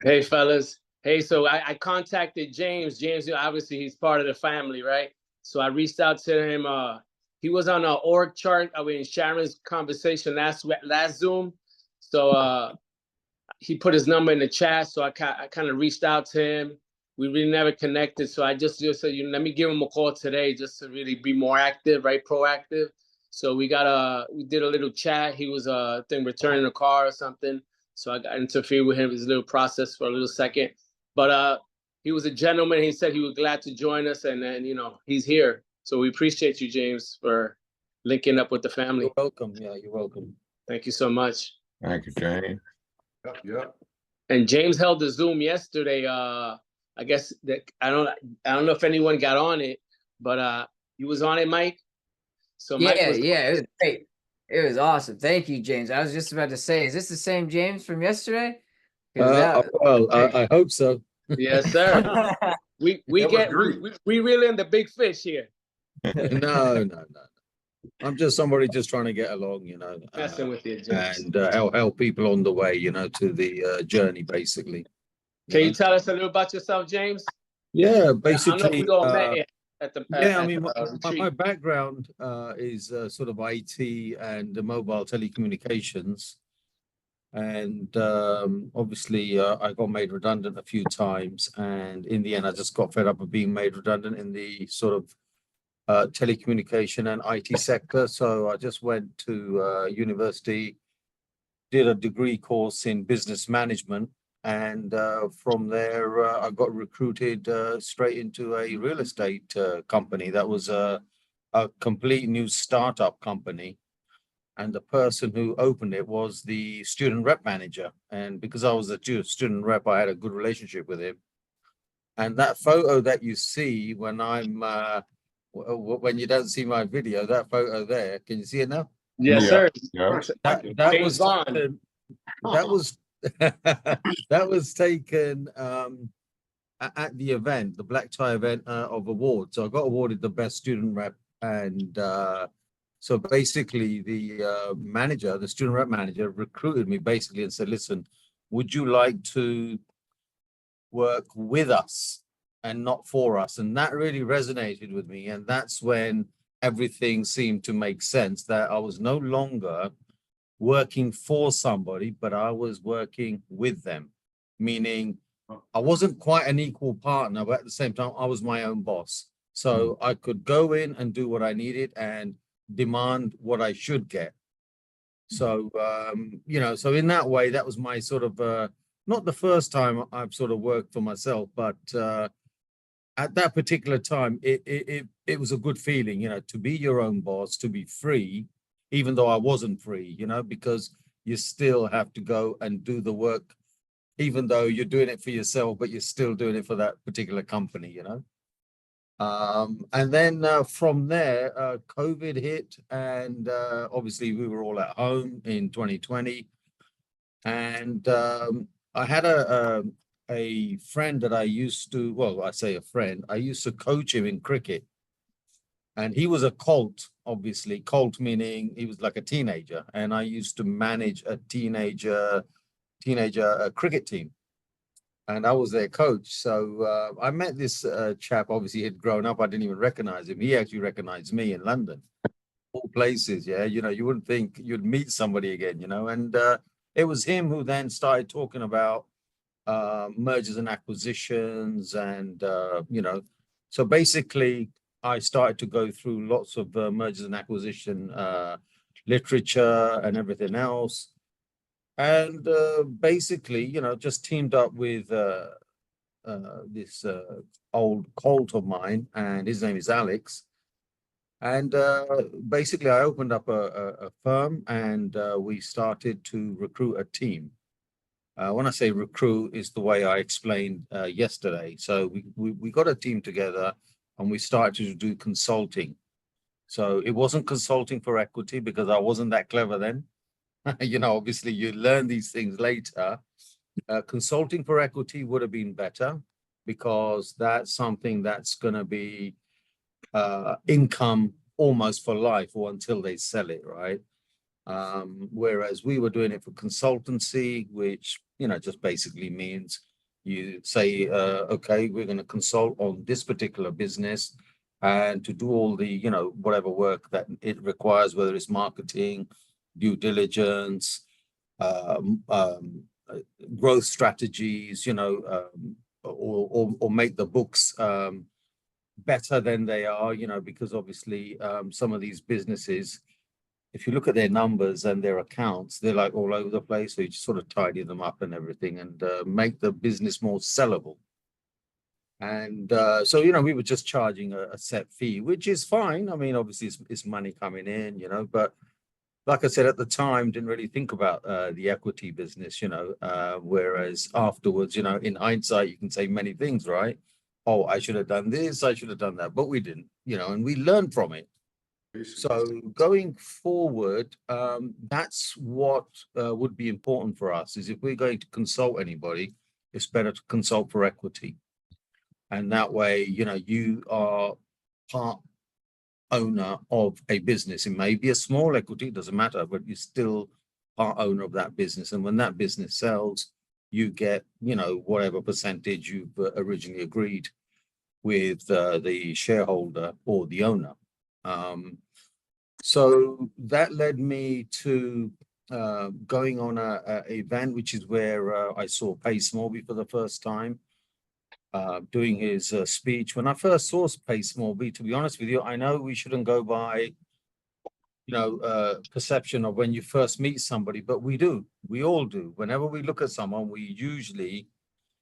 Hey, fellas. Hey, so I contacted James. James, obviously, he's part of the family, right? So I reached out to him. He was on our org chart. I mean, Sharon's conversation last Zoom. So he put his number in the chat. So I kind of reached out to him. We really never connected. So I just said, let me give him a call today just to really be more active, right? Proactive. So we did a little chat. He was, I think, returning a car or something. So I got interfered with him. It was a little process for a little second. But he was a gentleman. He said he was glad to join us. And then, he's here. So we appreciate you, James, for linking up with the family. You're welcome. Yeah, you're welcome. Thank you so much. Thank you, James. Yep. And James held the Zoom yesterday. I guess that I don't know if anyone got on it, but you was on it, Mike. So Mike it was great. It was awesome. Thank you, James. I was just about to say, is this the same James from yesterday? I hope so. Yes, sir. we reel in the big fish here. No. I'm just somebody just trying to get along, Messing with you, James. and help people on the way, to the journey, basically. Can you tell us a little about yourself, James? Yeah, basically. I know we all met at the my background is sort of IT and mobile telecommunications, and obviously I got made redundant a few times, and in the end I just got fed up of being made redundant in the sort of telecommunication and IT sector. So I just went to university, did a degree course in business management, and from there I got recruited straight into a real estate company that was a complete new startup company. And the person who opened it was the student rep manager. And because I was a student rep, I had a good relationship with him. And that photo that you see when when you don't see my video, that photo there, can you see it now? Yes, sir. Yeah. That was that was taken at the event, the black tie event of awards. So I got awarded the best student rep, and so basically the manager, the student rep manager, recruited me basically and said, "Listen, would you like to work with us and not for us?" And that really resonated with me, and that's when everything seemed to make sense, that I was no longer working for somebody, but I was working with them, meaning I wasn't quite an equal partner, but at the same time, I was my own boss. So I could go in and do what I needed and demand what I should get. So, so in that way, that was my sort of, not the first time I've sort of worked for myself, but at that particular time, it was a good feeling, to be your own boss, to be free, even though I wasn't free, because you still have to go and do the work, even though you're doing it for yourself, but you're still doing it for that particular company, And then from there, COVID hit, and obviously we were all at home in 2020. And I had a friend that I used to, well, I say a friend, I used to coach him in cricket. And he was a colt, obviously, colt meaning he was like a teenager. And I used to manage a teenager cricket team. And I was their coach. So I met this chap, obviously he'd grown up. I didn't even recognize him. He actually recognized me in London, all places. Yeah. You wouldn't think you'd meet somebody again, and it was him who then started talking about mergers and acquisitions. And, so basically I started to go through lots of mergers and acquisition literature and everything else. And basically, just teamed up with this old colt of mine, and his name is Alex. And basically, I opened up a firm, and we started to recruit a team. When I say recruit, is the way I explained yesterday. So we got a team together, and we started to do consulting. So it wasn't consulting for equity because I wasn't that clever then. Obviously you learn these things later. Consulting for equity would have been better because that's something that's going to be income almost for life or until they sell it, right? Whereas we were doing it for consultancy, which, just basically means You say, okay, we're going to consult on this particular business and to do all the, you know, whatever work that it requires, whether it's marketing, due diligence, um, um, uh, growth strategies, you know, or make the books better than they are, you know, because obviously some of these businesses, if you look at their numbers and their accounts, they're like all over the place. So you just sort of tidy them up and everything and make the business more sellable. And so, you know, we were just charging a set fee, which is fine. I mean, obviously it's money coming in, you know, but like I said, at the time, didn't really think about the equity business, you know, whereas afterwards, you know, in hindsight, you can say many things, right? Oh, I should have done this, I should have done that, but we didn't, you know, and we learned from it. So going forward, that's what would be important for us is if we're going to consult anybody, it's better to consult for equity. And that way, you know, you are part owner of a business. It may be a small equity, doesn't matter, but you're still part owner of that business. And when that business sells, you get, you know, whatever percentage you've originally agreed with the shareholder or the owner. So that led me to going on a event, which is where I saw Pace Morby for the first time, doing his speech. When I first saw Pace Morby, to be honest with you, I know we shouldn't go by, you know, perception of when you first meet somebody, but we do. We all do. Whenever we look at someone, we usually,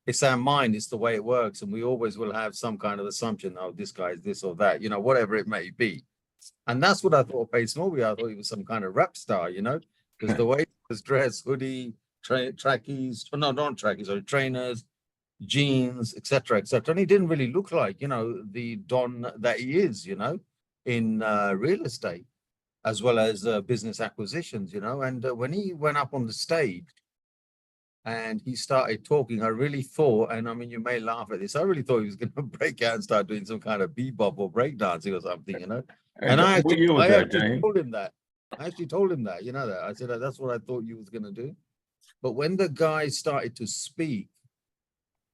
it's our mind, it's the way it works, and we always will have some kind of assumption, oh, this guy is this or that, you know, whatever it may be. And that's what I thought of Pace Morby. I thought he was some kind of rap star, you know, because the way he was dressed, hoodie, trackies, no, not trackies, sorry, trainers, jeans, etc., etc. And he didn't really look like, you know, the Don that he is, you know, in real estate, as well as business acquisitions, you know. And when he went up on the stage and he started talking, I really thought, and I mean, you may laugh at this, I really thought he was going to break out and start doing some kind of bebop or breakdancing or something, you know. And I actually told him that. I actually told him that, you know, that I said, that's what I thought you was going to do. But when the guy started to speak,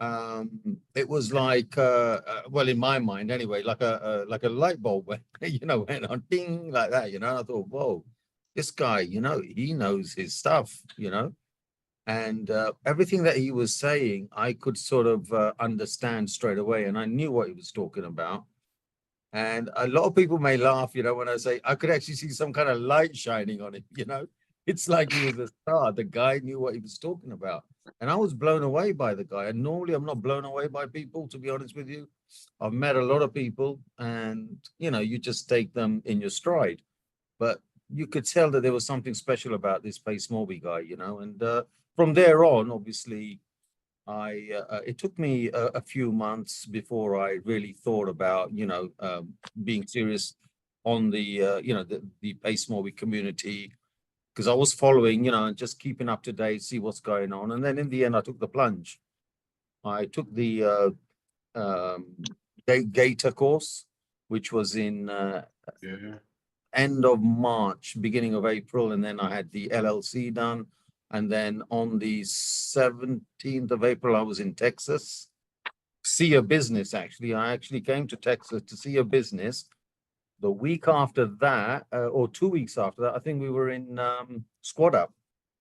it was like, well, in my mind anyway, like a light bulb went, you know, went on ding like that, you know. I thought, whoa, this guy, you know, he knows his stuff, you know. And everything that he was saying, I could sort of understand straight away, and I knew what he was talking about. And a lot of people may laugh, you know, when I say I could actually see some kind of light shining on him, you know. It's like he was a star. The guy knew what he was talking about. And I was blown away by the guy. And normally I'm not blown away by people, to be honest with you. I've met a lot of people and, you know, you just take them in your stride. But you could tell that there was something special about this Pace Morby guy, you know. And from there on, obviously, it took me a few months before I really thought about, you know, being serious on the, you know, the Pace Morby community, because I was following, you know, and just keeping up to date, see what's going on. And then in the end, I took the plunge. I took the Gator course, which was in end of March, beginning of April. And then I had the LLC done. And then on the 17th of April, I was in Texas, see a business, actually. I actually came to Texas to see a business. The week after that, or 2 weeks after that, I think we were in Squad Up.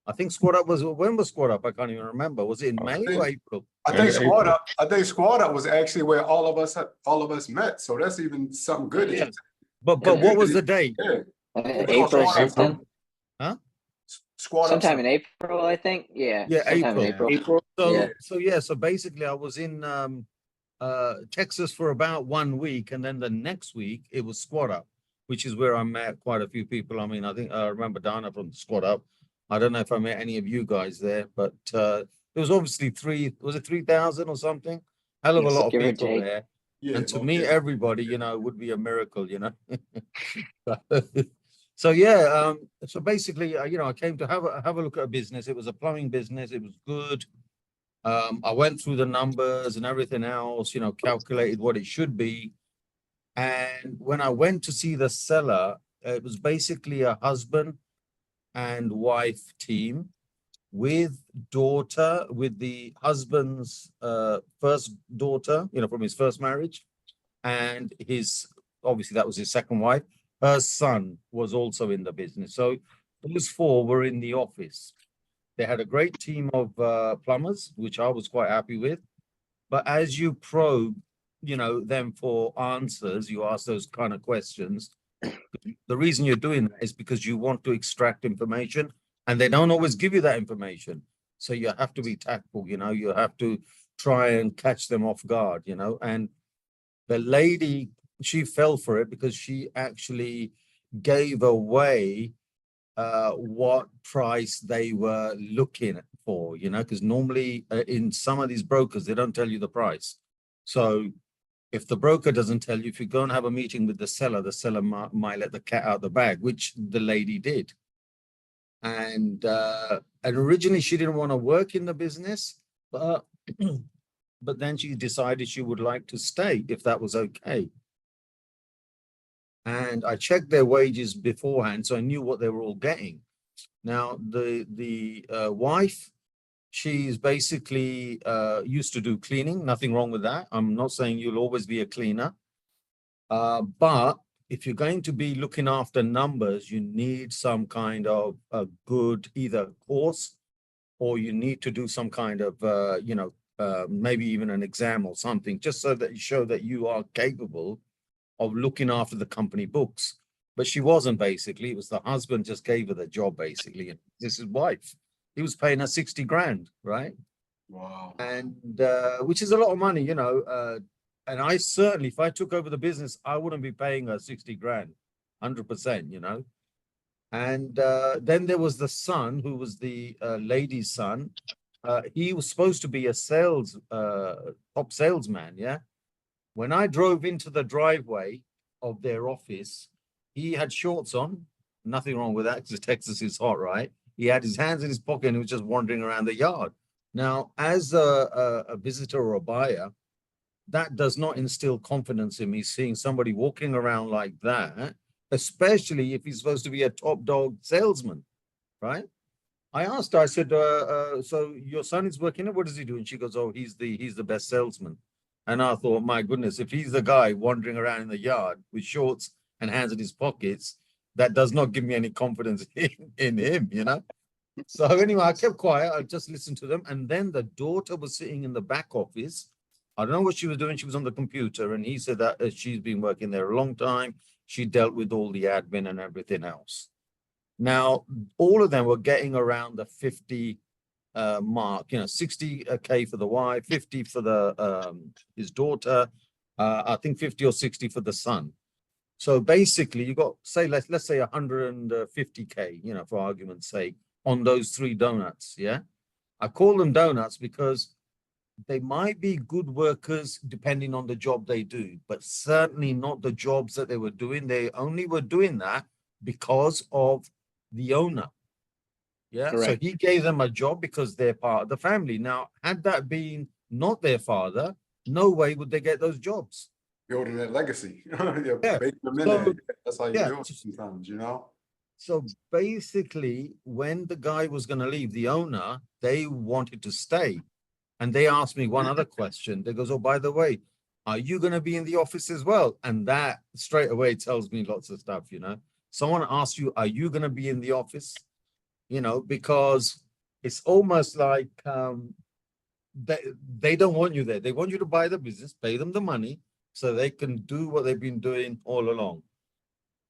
I think Squad Up was, when was Squad Up? I can't even remember. Was it in May or April? I think Squad Up was actually where all of us met. So that's even something good. Yeah. But what was the date? Yeah. April something. Huh? Sometime in April, I think. Yeah. Yeah, sometime April. in April. So basically I was in Texas for about 1 week, and then the next week it was Squad Up, which is where I met quite a few people. I mean, I think I remember Dana from Squad Up. I don't know if I met any of you guys there, but there was obviously 3,000 or something? Hell of a lot of people there. Yeah, and to meet everybody, you know, would be a miracle, you know. So yeah, so basically, you know, I came to have a look at a business. It was a plumbing business. It was good. I went through the numbers and everything else, you know, calculated what it should be. And when I went to see the seller, it was basically a husband and wife team. with daughter, with the husband's first daughter, from his first marriage, and obviously that was his second wife. Her son was also in the business. So those four were in the office. They had a great team of plumbers, which I was quite happy with. But as you probe, them for answers, you ask those kind of questions. The reason you're doing that is because you want to extract information, and they don't always give you that information. So you have to be tactful, you have to try and catch them off guard, and the lady, she fell for it because she actually gave away what price they were looking for, because normally in some of these brokers, they don't tell you the price. So if the broker doesn't tell you, if you go and have a meeting with the seller might let the cat out the bag, which the lady did. And originally she didn't want to work in the business, but then she decided she would like to stay if that was okay. And I checked their wages beforehand, so I knew what they were all getting. Now, the wife, she's basically used to do cleaning. Nothing wrong with that. I'm not saying you'll always be a cleaner. But if you're going to be looking after numbers, you need some kind of a good either course, or you need to do some kind of, maybe even an exam or something, just so that you show that you are capable of looking after the company books. But she wasn't, basically. It was the husband just gave her the job, basically. And this is wife. He was paying her 60 grand, right? Wow. And which is a lot of money, and I certainly, if I took over the business, I wouldn't be paying her 60 grand, 100%, And then there was the son, who was the lady's son. He was supposed to be a top salesman, yeah? When I drove into the driveway of their office, he had shorts on. Nothing wrong with that, because Texas is hot, right? He had his hands in his pocket and he was just wandering around the yard. Now, as a visitor or a buyer, that does not instill confidence in me, seeing somebody walking around like that, especially if he's supposed to be a top dog salesman, right? I asked her, I said, so your son is working, what does he do? And she goes, oh, he's the best salesman. And I thought, my goodness, if he's the guy wandering around in the yard with shorts and hands in his pockets, that does not give me any confidence in him, So anyway, I kept quiet. I just listened to them. And then the daughter was sitting in the back office. I don't know what she was doing. She was on the computer. And he said that she's been working there a long time. She dealt with all the admin and everything else. Now, all of them were getting around the 50 mark, 60K for the wife, 50 for the his daughter, I think 50 or 60 for the son. So basically, you got, say, let's say 150K, for argument's sake, on those 3 donuts. Yeah, I call them donuts because they might be good workers depending on the job they do, but certainly not the jobs that they were doing. They only were doing that because of the owner. Yeah, Correct. so he gave them a job because they're part of the family. Now, had that been not their father, no way would they get those jobs. Building that legacy. Yeah. Baking them in So, there. That's how you yeah. do it sometimes, So basically, when the guy was going to leave, the owner, they wanted to stay. And they asked me one other question. They goes, oh, by the way, are you going to be in the office as well? And that straight away tells me lots of stuff, Someone asks you, are you going to be in the office? Because it's almost like they don't want you there. They want you to buy the business, pay them the money so they can do what they've been doing all along.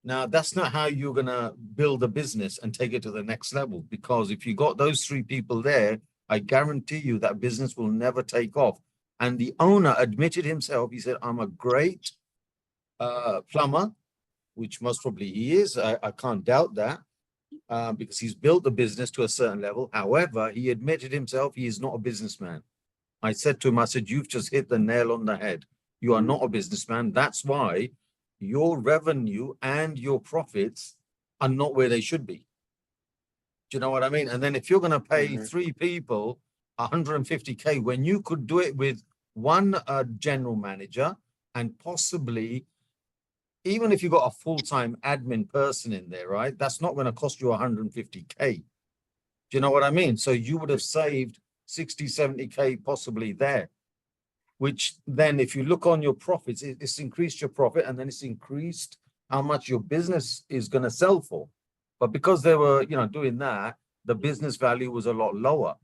Now, that's not how you're going to build a business and take it to the next level, because if you got those 3 people there, I guarantee you that business will never take off. And the owner admitted himself, he said, I'm a great plumber, which most probably he is. I can't doubt that. Because he's built the business to a certain level. However, he admitted himself he is not a businessman. I said to him, I said, you've just hit the nail on the head. You are not a businessman. That's why your revenue and your profits are not where they should be. Do you know what I mean? And then if you're going to pay 3 people 150K when you could do it with one general manager, and possibly even if you got a full-time admin person in there, right? That's not going to cost you 150K. Do you know what I mean? So you would have saved 60, 70K possibly there, which then if you look on your profits, it's increased your profit and then it's increased how much your business is going to sell for. But because they were, doing that, the business value was a lot lower.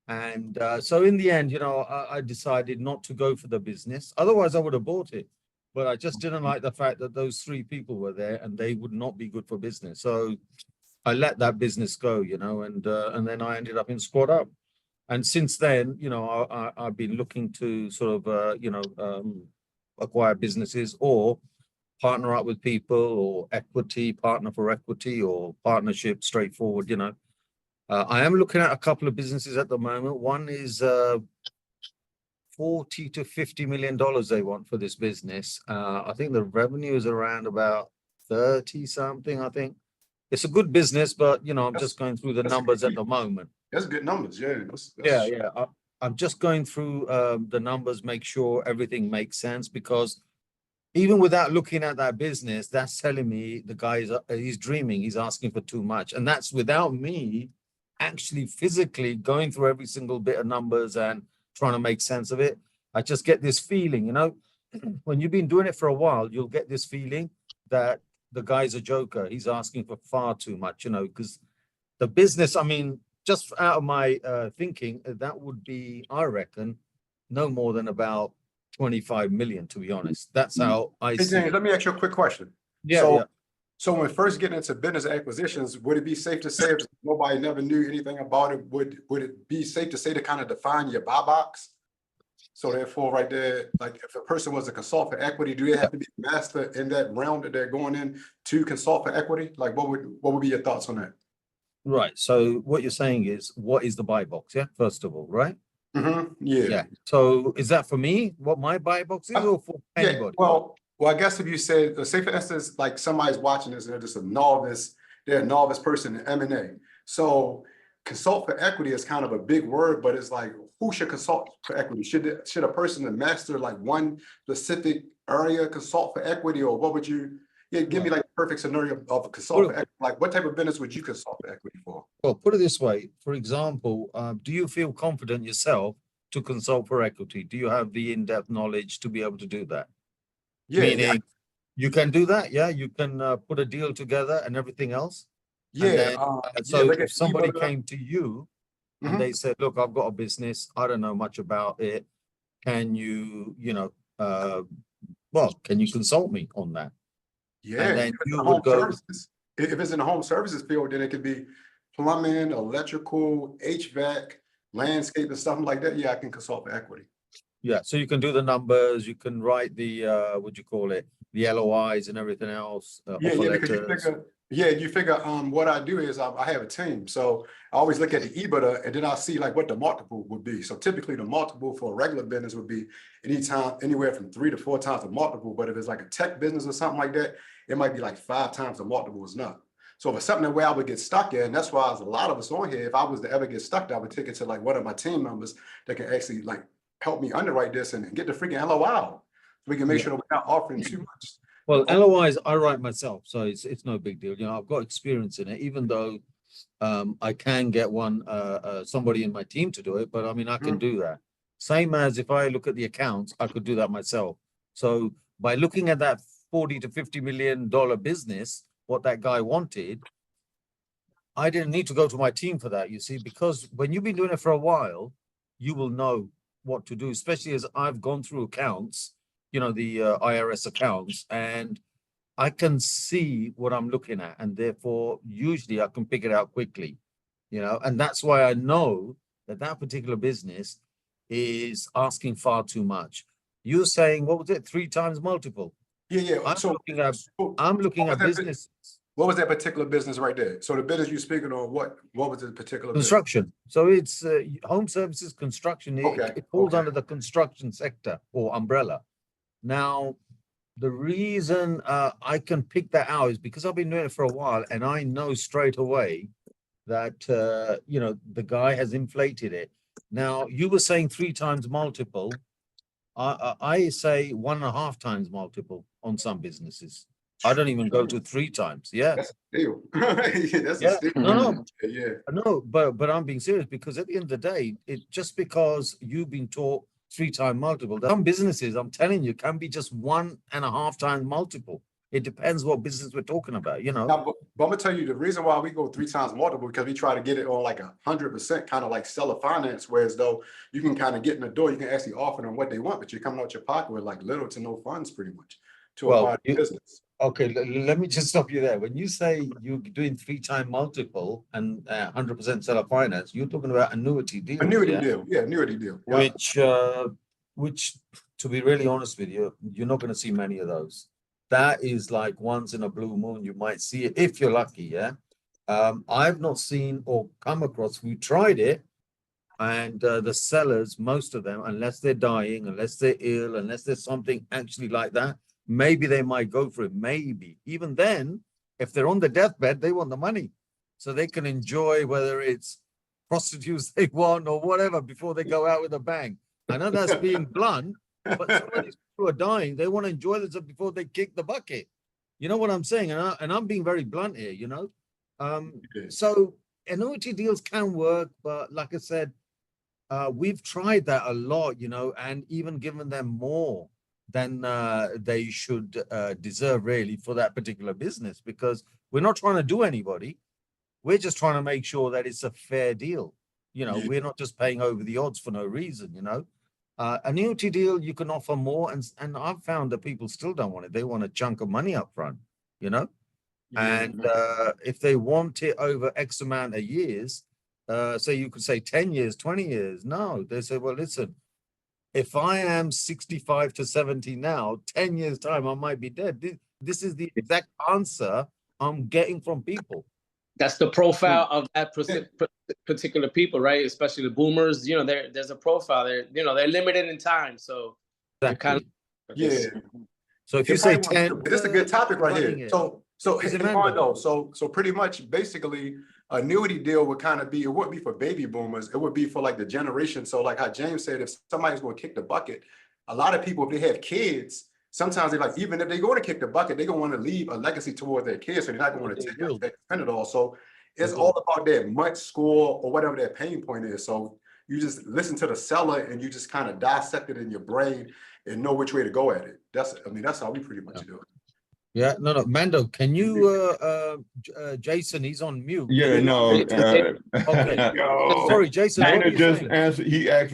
And so in the end, I decided not to go for the business. Otherwise, I would have bought it. But I just didn't like the fact that those 3 people were there and they would not be good for business. So I let that business go, and then I ended up in Squad Up. And since then, I've been looking to sort of, acquire businesses or partner up with people or partner for equity or partnership straightforward, I am looking at a couple of businesses at the moment. One is $40 to $50 million they want for this business. I think the revenue is around about 30 something, I think. It's a good business, but I'm just going through the numbers at the moment. That's good numbers, yeah. Yeah. I'm just going through the numbers, make sure everything makes sense, because even without looking at that business, that's telling me the guy he's dreaming, he's asking for too much. And that's without me actually physically going through every single bit of numbers and trying to make sense of it. I just get this feeling, when you've been doing it for a while, you'll get this feeling that the guy's a joker. He's asking for far too much, because the business, just out of my thinking, that would be, I reckon, no more than about 25 million, to be honest. That's how I Hey, see James, it. let me ask you a quick question. Yeah. So when first getting into business acquisitions, would it be safe to say, if nobody never knew anything about it, would it be safe to say to kind of define your buy box? So therefore, right there, like if a person was a consult for equity, do they have to be a master in that realm that they're going in to consult for equity? Like what would be your thoughts on that? Right. So what you're saying is, what is the buy box? Yeah, first of all, right? Yeah. So is that for me, what my buy box is, or for anybody? Well, I guess if you said, say for instance, like somebody's watching this and they're just a novice, they're a novice person in M&A. So consult for equity is kind of a big word, but it's like, who should consult for equity? Should a person that master like one specific area consult for equity, or what would you? Yeah, give me like a perfect scenario of a consult for equity. Like what type of business would you consult for equity for? Well, put it this way. For example, do you feel confident yourself to consult for equity? Do you have the in-depth knowledge to be able to do that? Meaning, you can do that. Yeah, you can put a deal together and everything else. And then, so if somebody came to you and they said, "Look, I've got a business. I don't know much about it. Can you, can you consult me on that?" Yeah, and then you would would go. If it's in the home services field, then it could be plumbing, electrical, HVAC, landscape, and something like that. Yeah, I can consult for equity. Yeah, so you can do the numbers, you can write the what do you call it, the LOIs and everything else. You figure what I do is I have a team, so I always look at the EBITDA and then I'll see like what the multiple would be. So typically the multiple for a regular business would be anywhere from 3 to 4 times the multiple, but if it's like a tech business or something like that, it might be like 5 times the multiple is not. So if it's something where I would get stuck in, that's why there's a lot of us on here. If I was to ever get stuck, I would take it to like one of my team members that can actually like help me underwrite this and get the freaking LOI. So we can make sure that we're not offering too much. Well, LOIs I write myself, so it's no big deal. I've got experience in it, even though I can get somebody in my team to do it, but I can do that. Same as if I look at the accounts, I could do that myself. So by looking at that $40 to $50 million business, what that guy wanted, I didn't need to go to my team for that, you see, because when you've been doing it for a while, you will know what to do, especially as I've gone through accounts, the IRS accounts, and I can see what I'm looking at, and therefore usually I can pick it out quickly, and that's why I know that particular business is asking far too much. You're saying, what was it, 3 times multiple? Yeah. I'm looking at business. What was that particular business right there? So the business you're speaking on, what was the particular construction business? So it's home services construction. It falls under the construction sector or umbrella. Now, the reason I can pick that out is because I've been doing it for a while, and I know straight away that the guy has inflated it. Now, you were saying 3 times multiple. I say 1.5 times multiple on some businesses. I don't even go to 3 times. Yeah. That's a steal. Yeah, that's a Yeah. steal. No, Yeah, no, but I'm being serious because at the end of the day, it just because you've been taught 3-time multiple, some businesses, I'm telling you, can be just 1.5 times multiple. It depends what business we're talking about, you know. now, but I'm gonna tell you the reason why we go 3 times multiple, because we try to get it on like 100%, kind of like seller finance, whereas though you can kind of get in the door, you can actually offer them what they want, but you're coming out your pocket with like little to no funds pretty much to Well, acquire the business. Okay, let me just stop you there. When you say you're doing 3-time multiple and 100% seller finance, you're talking about annuity deals, Annuity yeah? deal, yeah, annuity deal. Yeah. Which, to be really honest with you, you're not going to see many of those. That is like once in a blue moon, you might see it if you're lucky, yeah? I've not seen or come across, we tried it, and the sellers, most of them, unless they're dying, unless they're ill, unless there's something actually like that, maybe they might go for it, maybe. Even then, if they're on the deathbed, they want the money. So they can enjoy whether it's prostitutes they want or whatever before they go out with a bang. I know that's being blunt, but some of these people are dying. They want to enjoy themselves before they kick the bucket. You know what I'm saying? And I'm being very blunt here, you know? So annuity deals can work, but like I said, we've tried that a lot, you know, and even given them more than they should deserve really for that particular business, because we're not trying to do anybody. We're just trying to make sure that it's a fair deal. You know, Yeah. we're not just paying over the odds for no reason, you know. Annuity deal, you can offer more, and I've found that people still don't want it. They want a chunk of money up front, you know. And if they want it over X amount of years, so you could say 10 years, 20 years. No, they say, well, listen, if I am 65 to 70 now, 10 years time, I might be dead. This is the exact answer I'm getting from people. That's the profile of that particular people, right? Especially the boomers. You know, there's a profile. They're limited in time, so they're kind of Yeah. So if you say 10, this is a good topic right here. running it. So Is it hey, Mando? Armando, so pretty much basically annuity deal would kind of be, it wouldn't be for baby boomers, it would be for like the generation. So like how James said, if somebody's going to kick the bucket, a lot of people, if they have kids, sometimes they like, even if they go to kick the bucket, they're gonna want to leave a legacy toward their kids, so they're not going to take that spend it all. So it's all about that MUT score or whatever that pain point is. So you just listen to the seller and you just kind of dissect it in your brain and know which way to go at it. That's how we pretty much do it. Yeah, no, Mando, can you, Jason, he's on mute. Yeah, no. Okay. Yo. Sorry, Jason. What were Tanner you just saying? answered. He asked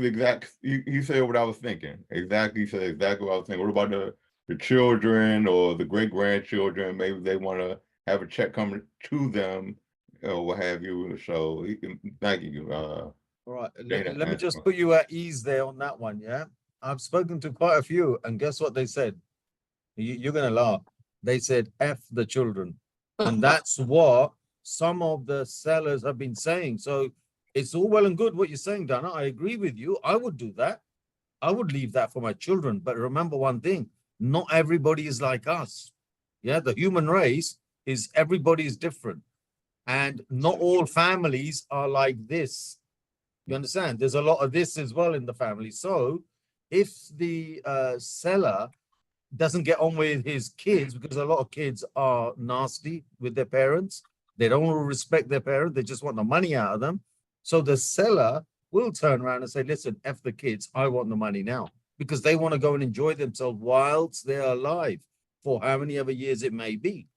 he said what I was thinking. Exactly, he said exactly what I was thinking. What about the children or the great grandchildren? Maybe they want to have a check coming to them or what have you. So thank you. All right, Dana, let me just put you at ease there on that one. Yeah, I've spoken to quite a few, and guess what they said? You're gonna laugh. They said F the children, and that's what some of the sellers have been saying. So it's all well and good what you're saying, Dana. I agree with you. I would do that. I would leave that for my children. But remember one thing, not everybody is like us. Yeah, the human race is everybody is different. And not all families are like this. You understand? There's a lot of this as well in the family. So if the seller doesn't get on with his kids, because a lot of kids are nasty with their parents, they don't respect their parents, they just want the money out of them. So the seller will turn around and say, listen, F the kids, I want the money now, because they want to go and enjoy themselves whilst they're alive for how many other years it may be.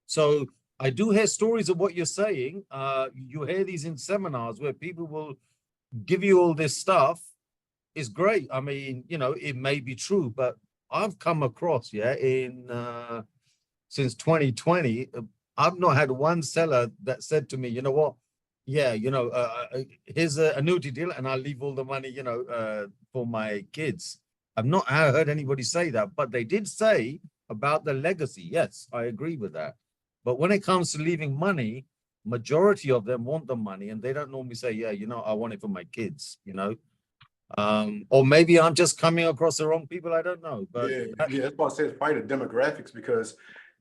So I do hear stories of what you're saying. You hear these in seminars where people will give you all this stuff. It's great. I mean, you know, it may be true, but I've come across, in since 2020, I've not had one seller that said to me, you know what, here's an annuity deal and I'll leave all the money, for my kids. I've not heard anybody say that, but they did say about the legacy. Yes, I agree with that. But when it comes to leaving money, majority of them want the money and they don't normally say, yeah, I want it for my kids, or maybe I'm just coming across the wrong people. I don't know, but that's what I said. It's probably the demographics, because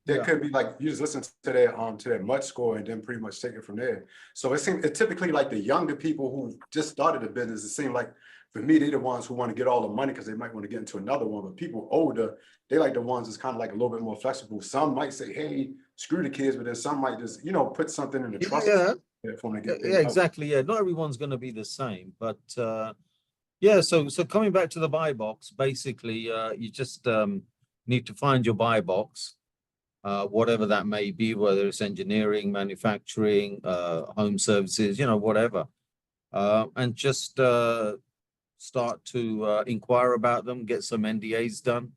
there could be like, you just listen to that MUT score and then pretty much take it from there. So it typically like the younger people who just started a business, it seemed like for me, they're the ones who want to get all the money because they might want to get into another one. But people older, they like the ones that's kind of like a little bit more flexible. Some might say, hey, screw the kids, but then some might just, put something in the trust Yeah, for them to get yeah, paid out. exactly. Yeah, not everyone's going to be the same, but yeah. So coming back to the buy box, basically, you just need to find your buy box, whatever that may be, whether it's engineering, manufacturing, home services, whatever, and just start to inquire about them, get some NDAs done,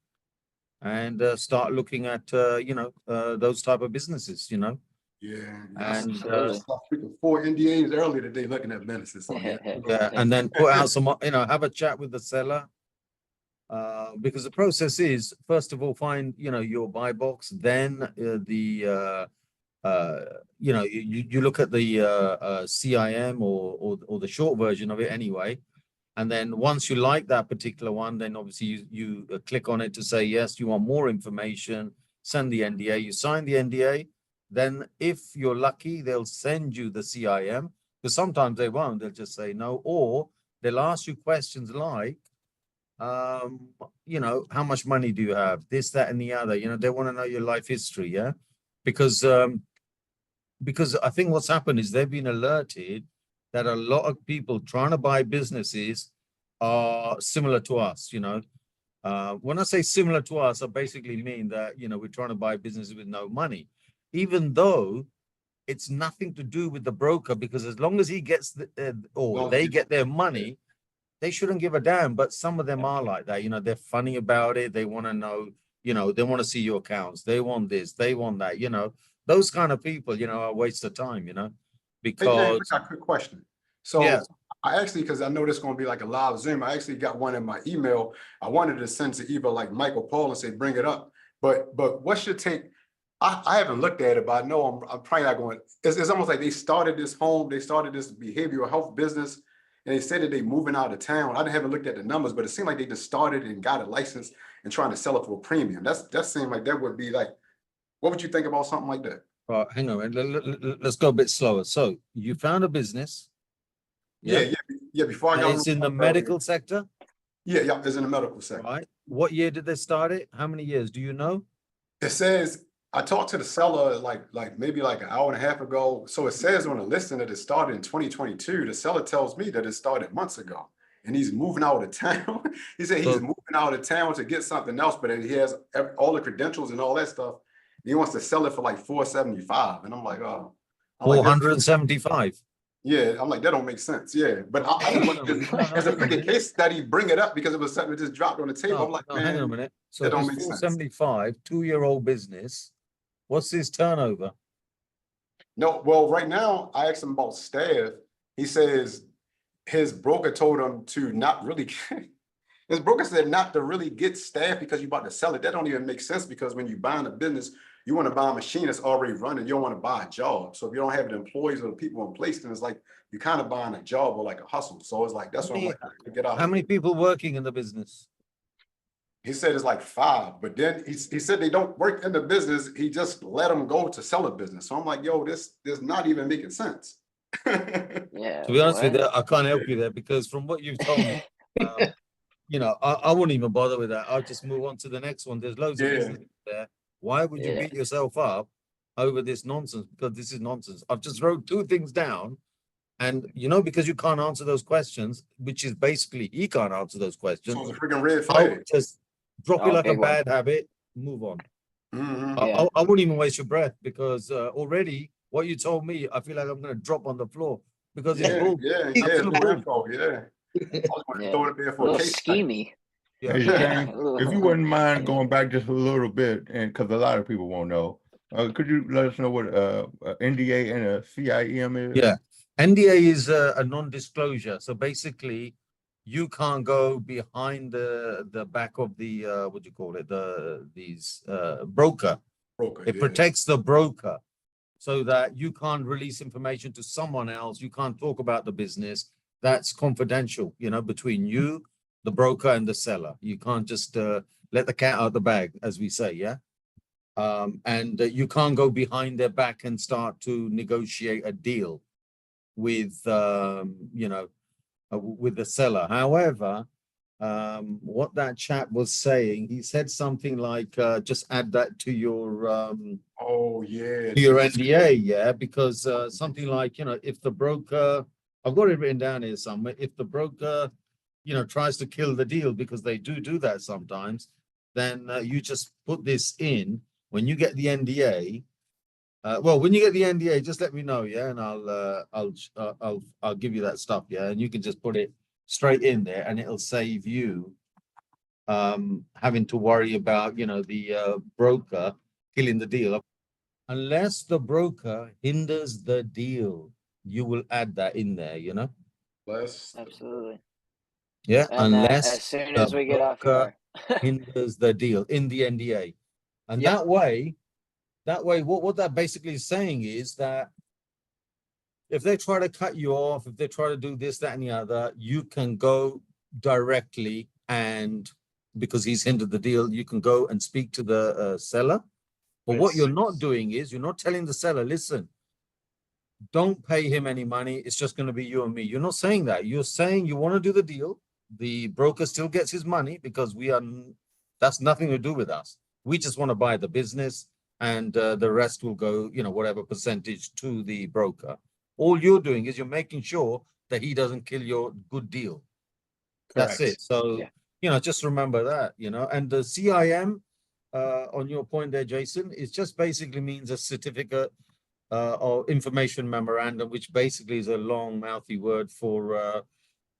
and start looking at those type of businesses. Yeah. And Absolutely. Freaking 4 NDAs earlier today looking at businesses. So yeah. yeah, and then put out some, have a chat with the seller. Because the process is, first of all, find, your buy box, then you look at the CIM or the short version of it anyway. And then once you like that particular one, then obviously you click on it to say, yes, you want more information, send the NDA, you sign the NDA. Then if you're lucky, they'll send you the CIM, because sometimes they won't, they'll just say no, or they'll ask you questions like, how much money do you have? This, that, and the other. They want to know your life history, yeah? Because I think what's happened is they've been alerted that a lot of people trying to buy businesses are similar to us, When I say similar to us, I basically mean that, we're trying to buy businesses with no money, even though it's nothing to do with the broker, because as long as he gets they get their money, they shouldn't give a damn. But some of them are like that, they're funny about it. They want to know, they want to see your accounts. They want this, they want that, those kind of people, are a waste of time, Hey, James, because I got a quick question. So yeah. I actually, because I know this is going to be like a live Zoom, I actually got one in my email. I wanted to send to either like Michael Paul and say, bring it up. But what's your take? I haven't looked at it, but I know I'm probably not going. It's almost like they started this behavioral health business, and they said that they moving out of town. I haven't looked at the numbers, but it seemed like they just started and got a license and trying to sell it for a premium. That seemed like that would be like, what would you think about something like that? Hang on, let's go a bit slower. So you found a business. Yeah. Before I And got it's in the medical sector, Yeah, it's in the medical sector. right? What year did they start it? How many years? Do you know? It says, I talked to the seller like maybe like an hour and a half ago. So it says on the listing that it started in 2022. The seller tells me that it started months ago, and he's moving out of town. He said he's moving out of town to get something else, but he has all the credentials and all that stuff. He wants to sell it for like $475, and I'm like, oh, 475. Yeah, I'm like, that don't make sense. Yeah, but I didn't want to, as a freaking case study, bring it up because it was something that just dropped on the table. I'm like, No, man, hang on a minute. So that don't it's make sense. 475, 2-year-old business. What's his turnover? No, well, right now I asked him about staff. He says his broker told him to not really. His broker said not to really get staff because you're about to sell it. That don't even make sense, because when you're buying a business, you want to buy a machine that's already running. You don't want to buy a job. So if you don't have the employees or the people in place, then it's like you're kind of buying a job or like a hustle. So it's like, that's what I'm like, get out. How many people working in the business? He said it's like 5, but then he said they don't work in the business. He just let them go to sell a business. So I'm like, yo, this not even making sense. Yeah. To be honest with you, I can't help you there, because from what you've told me, I wouldn't even bother with that. I'll just move on to the next one. There's loads of business there. Why would you beat yourself up over this nonsense? Because this is nonsense. I've just wrote 2 things down, and because you can't answer those questions, which is basically he can't answer those questions. So it's a freaking red I'll flag. just drop you like a big one. bad habit, move on. Mhm. I wouldn't even waste your breath, because already what you told me, I feel like I'm going to drop on the floor, because it's bull. Yeah. Absolute I bull. was going to throw it there A for a little case study. schemy. Yeah. Hey, James, if you wouldn't mind going back just a little bit, and because a lot of people won't know, could you let us know what NDA and a CIM is? Yeah. NDA is a non-disclosure. So basically, you can't go behind the back of the what do you call it? These broker. It protects the broker, so that you can't release information to someone else. You can't talk about the business. That's confidential, between you, the broker, and the seller. You can't just let the cat out of the bag, as we say, yeah? And you can't go behind their back and start to negotiate a deal with, with the seller. However, what that chap was saying, he said something like, just add that to your Oh, yeah. NDA, yeah, because something like, if the broker, I've got it written down here somewhere, if the broker, tries to kill the deal, because they do that sometimes, then you just put this in when you get the NDA. Well, when you get the NDA, just let me know, yeah, and I'll give you that stuff, yeah, and you can just put it straight in there, and it'll save you having to worry about, the broker killing the deal. Unless the broker hinders the deal, you will add that in there, Less. Absolutely. Yeah, And that as unless soon the as we get off broker your hinders the deal in the NDA. And Yeah. that way, what that basically is saying is that if they try to cut you off, if they try to do this, that, and the other, you can go directly, and because he's hindered the deal, you can go and speak to the seller. But what you're not doing is you're not telling the seller, listen, don't pay him any money. It's just going to be you and me. You're not saying that. You're saying you want to do the deal. The broker still gets his money because that's nothing to do with us. We just want to buy the business, and the rest will go, whatever percentage to the broker. All you're doing is you're making sure that he doesn't kill your good deal. That's Correct. it. So, Yeah. just remember that, and the CIM, on your point there, Jason, it just basically means a certificate or information memorandum, which basically is a long, mouthy word for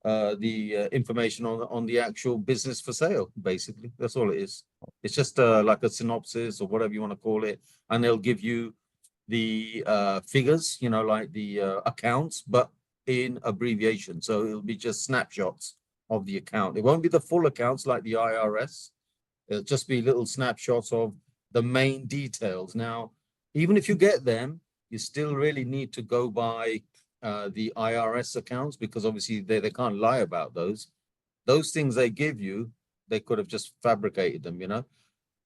the information on the actual business for sale. Basically, that's all it is. It's just like a synopsis or whatever you want to call it, and they'll give you the figures, like the accounts, but in abbreviation. So it'll be just snapshots of the account. It won't be the full accounts like the IRS. It'll just be little snapshots of the main details. Now, even if you get them, you still really need to go by the IRS accounts, because obviously they can't lie about those. Those things they give you, they could have just fabricated them,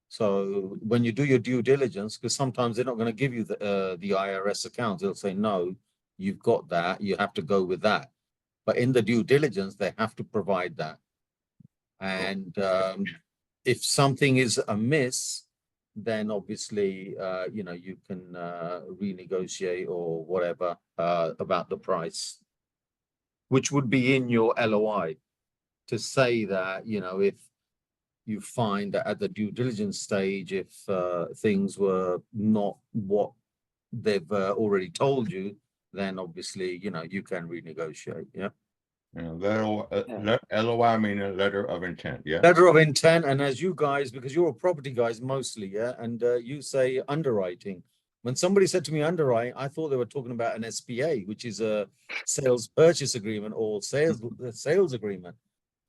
So when you do your due diligence, because sometimes they're not going to give you the IRS accounts, they'll say, no, you've got that, you have to go with that. But in the due diligence, they have to provide that. And if something is amiss, then obviously, you can renegotiate or whatever about the price, which would be in your LOI to say that, if you find that at the due diligence stage, if things were not what they've already told you, then obviously, you can renegotiate. Yeah. LOI meaning a letter of intent, yeah? Letter of intent, and as you guys, because you're property guys mostly, yeah, and you say underwriting. When somebody said to me underwriting, I thought they were talking about an SPA, which is a sales purchase agreement or sales agreement.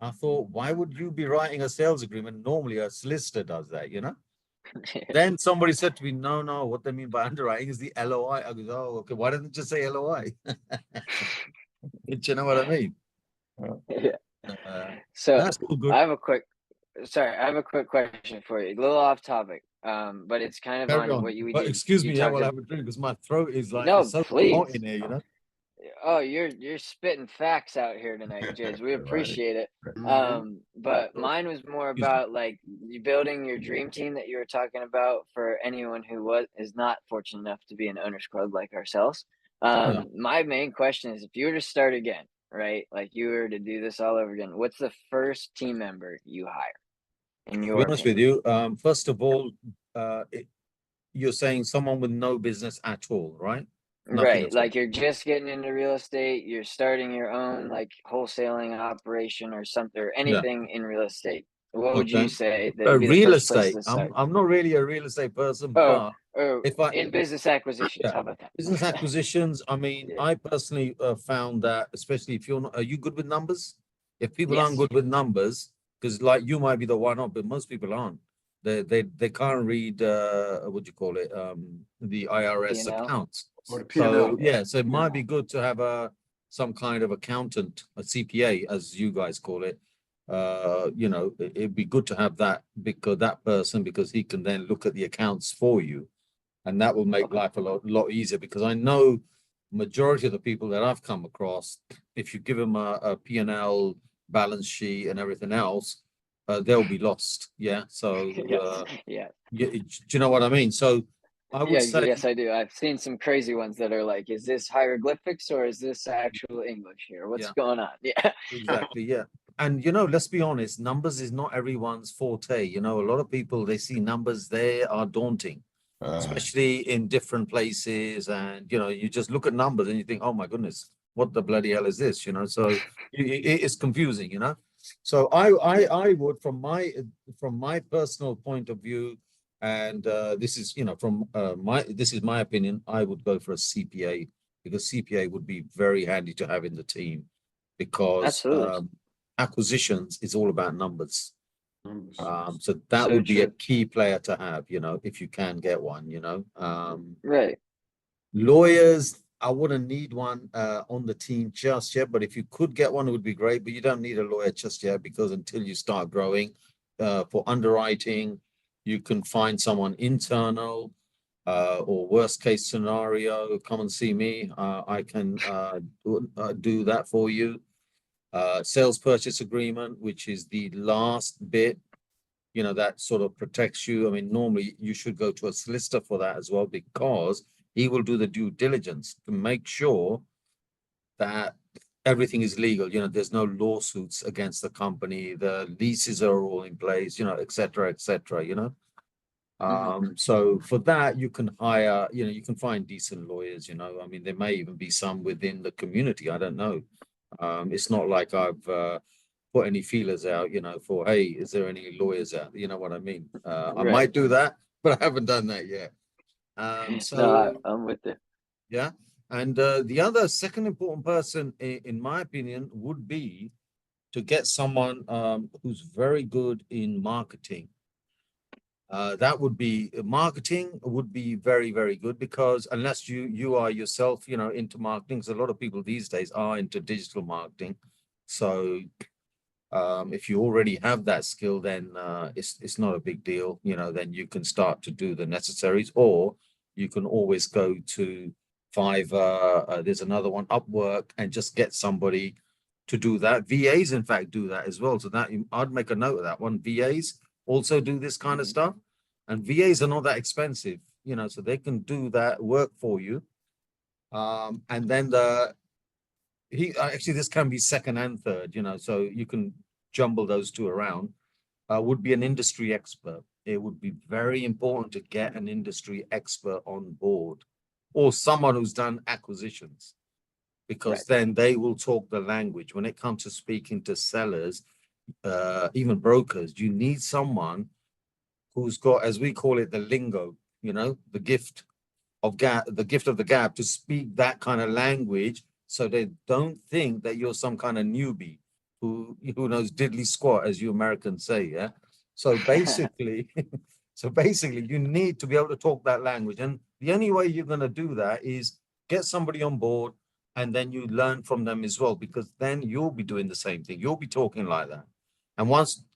I thought, why would you be writing a sales agreement? Normally a solicitor does that, Then somebody said to me, no, what they mean by underwriting is the LOI. I go, oh, okay, why didn't it just say LOI? Do you know what I mean? Yeah. So So that's all good. I have a quick question for you. A little off topic, but it's kind of Carry on on. what you But did. excuse me, yeah, talked while I ab- have a drink, because my throat is like, No, it's so hot please. in here, Oh, you're spitting facts out here tonight, James. We Right. appreciate it. Mhm. But mine was more Excuse me. about like you building your dream team that you were talking about for anyone who is not fortunate enough to be an owners club like ourselves. Yeah. My main question is if you were to start again, right? Like you were to do this all over again, what's the first team member you hire? In To your be honest with opinion? you, first of all, you're saying someone with no business at all, right? Nothing Right, at all. like you're just getting into real estate, you're starting your own like wholesaling operation or something or Yeah. anything in real estate. What would you Okay. say that would be the Real first place estate. to I'm start? not really a real estate person, Oh, but if I in business acquisitions, yeah, how about that? business acquisitions, I mean, Yeah. I personally found that, especially if you're not, are you good with numbers? If people aren't Yes. good with numbers, because like you might be the one up, but most people aren't. They can't read what do you call it? The IRS P&L? accounts. Or the So P&L. yeah, so it might be good to have some kind of accountant, a CPA, as you guys call it. It'd be good to have that because he can then look at the accounts for you, and that will make Okay. life a lot easier, because I know majority of the people that I've come across, if you give them a P&L balance sheet and everything else, they'll be lost. Yeah. So, Yes. Yeah. do you know what I mean? So I would Yeah. say, Yes, I do. I've seen some crazy ones that are like, is this hieroglyphics or is this actual English here? What's yeah, going on? Yeah. exactly. Yeah. And, let's be honest, numbers is not everyone's forte. A lot of people, they see numbers, they are daunting, especially in different places. And, you just look at numbers and you think, oh my goodness, what the bloody hell is this? So it's confusing. So Yeah. I would, from my personal point of view, and this is, this is my opinion, I would go for a CPA, because CPA would be very handy to have in the team, because Absolutely. acquisitions is all about numbers. Numbers. So that So would be a true. key player to have, if you can get one. Right. Lawyers, I wouldn't need one on the team just yet, but if you could get one, it would be great. But you don't need a lawyer just yet, because until you start growing, for underwriting, you can find someone internal, or worst case scenario, come and see me. I can do that for you. Sales purchase agreement, which is the last bit, that sort of protects you. I mean, normally you should go to a solicitor for that as well, because he will do the due diligence to make sure that everything is legal. There's no lawsuits against the company, the leases are all in place, et cetera, et cetera. So for that, you can hire, you can find decent lawyers. I mean, there may even be some within the community, I don't know. It's not like I've put any feelers out, for, hey, is there any lawyers out? You know what I mean? I Right. might do that, but I haven't done that yet. No, So I'm with you. yeah. And the other second important person, in my opinion, would be to get someone who's very good in marketing. That would be marketing would be very, very good, because unless you are yourself, into marketing, because a lot of people these days are into digital marketing. So if you already have that skill, then it's not a big deal. Then you can start to do the necessaries, or you can always go to Fiverr. There's another one, Upwork, and just get somebody to do that. VAs, in fact, do that as well. So that I'd make a note of that one. VAs also do this kind of stuff, and VAs are not that expensive, so they can do that work for you. And then actually, this can be second and third, so you can jumble those two around. Would be an industry expert. It would be very important to get an industry expert on board, or someone who's done acquisitions, because Right. then they will talk the language. When it comes to speaking to sellers, even brokers, you need someone who's got, as we call it, the lingo, the gift of the gab, to speak that kind of language, so they don't think that you're some kind of newbie who knows diddly squat, as you Americans say. Yeah. So basically, you need to be able to talk that language. And the only way you're going to do that is get somebody on board, and then you learn from them as well, because then you'll be doing the same thing. You'll be talking like that. And once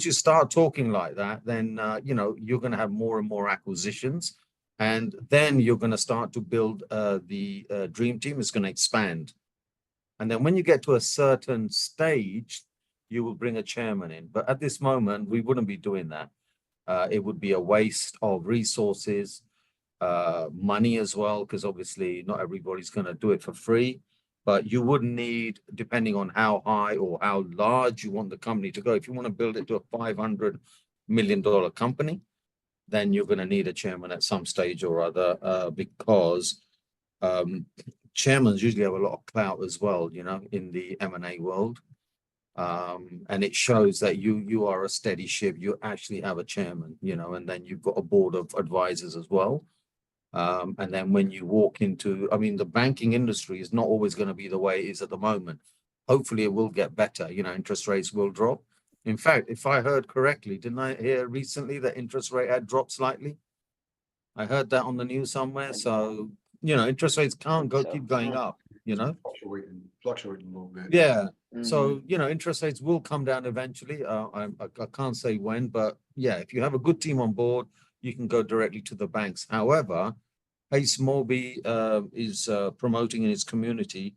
you start talking like that, then you're going to have more and more acquisitions, and then you're going to start to build the dream team is going to expand. And then when you get to a certain stage, you will bring a chairman in. But at this moment, we wouldn't be doing that. It would be a waste of resources, money as well, because obviously not everybody's going to do it for free. But you would need, depending on how high or how large you want the company to go, if you want to build it to a $500 million company, then you're going to need a chairman at some stage or other, because chairmen usually have a lot of clout as well, in the M&A world. And it shows that you are a steady ship. You actually have a chairman, and then you've got a board of advisors as well. And then when you walk into, I mean, the banking industry is not always going to be the way it is at the moment. Hopefully it will get better. Interest rates will drop. In fact, if I heard correctly, didn't I hear recently that interest rate had dropped slightly? I heard that on the news somewhere. So, interest rates can't go keep going up, Fluctuating a little bit. Yeah. Mhm. So, interest rates will come down eventually. I can't say when, but yeah, if you have a good team on board, you can go directly to the banks. However, Pace Morby is promoting in his community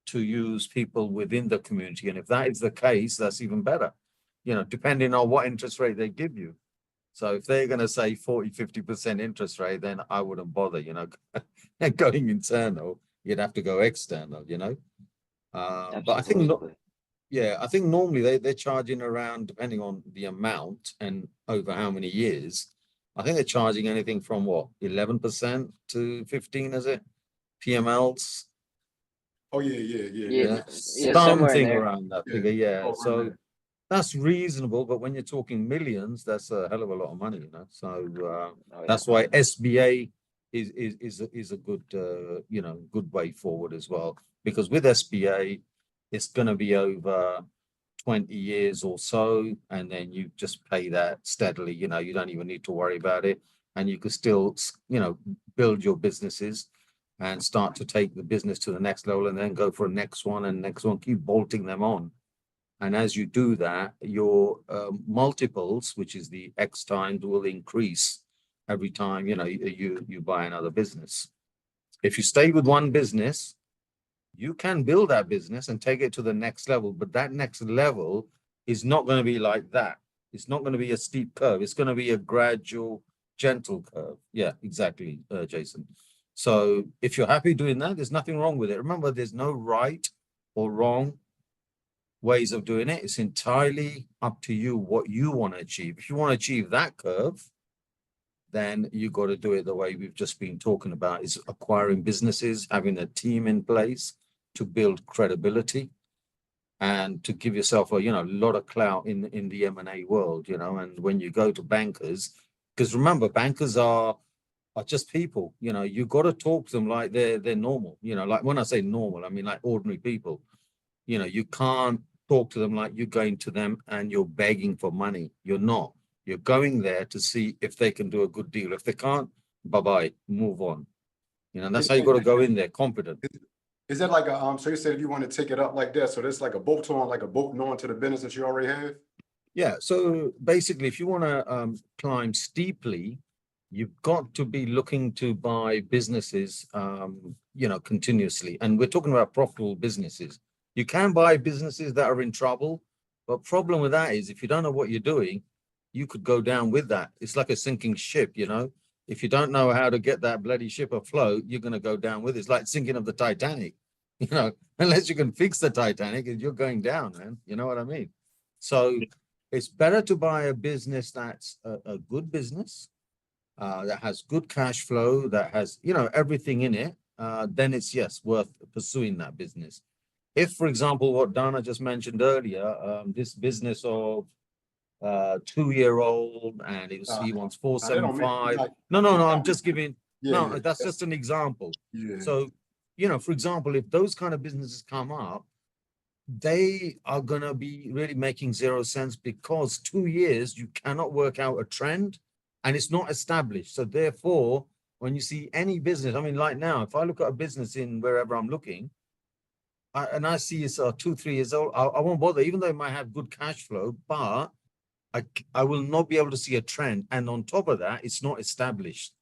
to use people within the community. And if that is the case, that's even better, depending on what interest rate they give you. So if they're going to say 40, 50% interest rate, then I wouldn't bother, going internal, you'd have to go external, But I think, Absolutely. I think normally they're charging around, depending on the amount and over how many years, I think they're charging anything from 11% to 15, is it? PMLs? Oh, yeah. Yeah, yeah, somewhere in Something there. around that Yeah. figure, yeah. Oh, So right. that's reasonable, but when you're talking millions, that's a hell of a lot of money, So Oh, yeah. that's why SBA is a good good way forward as well. Because with SBA, it's going to be over 20 years or so, and then you just pay that steadily. You don't even need to worry about it, and you can still build your businesses and start to take the business to the next level, and then go for a next one and next one. Keep bolting them on. And as you do that, your multiples, which is the X times, will increase every time you buy another business. If you stay with one business, you can build that business and take it to the next level, but that next level is not going to be like that. It's not going to be a steep curve. It's going to be a gradual, gentle curve. Yeah, exactly, Jason. So if you're happy doing that, there's nothing wrong with it. Remember, there's no right or wrong ways of doing it. It's entirely up to you what you want to achieve. If you want to achieve that curve, then you got to do it the way we've just been talking about, is acquiring businesses, having a team in place to build credibility and to give yourself a lot of clout in the M&A world, and when you go to bankers, because remember, bankers are just people, you got to talk to them like they're normal, like when I say normal, I mean like ordinary people. You can't talk to them like you're going to them and you're begging for money. You're not. You're going there to see if they can do a good deal. If they can't, bye-bye, move on. That's how you got to go in there, confident. Is that like a, so you said if you want to take it up like that, so that's like a bolt on, like a bolting on to the business that you already have? Yeah, so basically, if you want to climb steeply, you've got to be looking to buy businesses, continuously. And we're talking about profitable businesses. You can buy businesses that are in trouble, but problem with that is if you don't know what you're doing, you could go down with that. It's like a sinking ship, If you don't know how to get that bloody ship afloat, you're going to go down with it. It's like sinking of the Titanic, unless you can fix the Titanic, you're going down, man. You know what I mean? So it's better to buy a business that's a good business, that has good cash flow, that has, everything in it, then it's, yes, worth pursuing that business. If, for example, what Dana just mentioned earlier, this business of 2-year-old and he wants 475. No, I'm just giving, that's just an example. Yeah. So, for example, if those kind of businesses come up, they are going to be really making 0 cents because 2 years, you cannot work out a trend and it's not established. So therefore, when you see any business, I mean, like now, if I look at a business in wherever I'm looking, and I see it's 2-3 years old, I won't bother, even though it might have good cash flow, but I will not be able to see a trend. And on top of that, it's not established.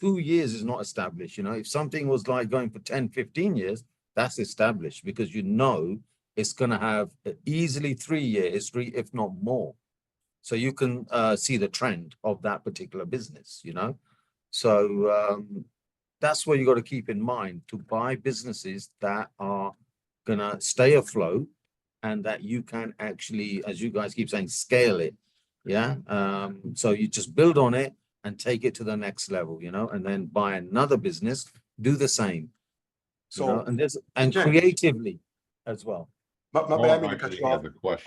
2 years is not established. If something was like going for 10, 15 years, that's established because it's going to have easily 3-year history, if not more. So you can see the trend of that particular business, So that's what you got to keep in mind, to buy businesses that are going to stay afloat and that you can actually, as you guys keep saying, scale it. Yeah. So you just build on it and take it to the next level, and then buy another business, do the same. So, and creatively as well. My bad, I mean to cut you off. Has a question.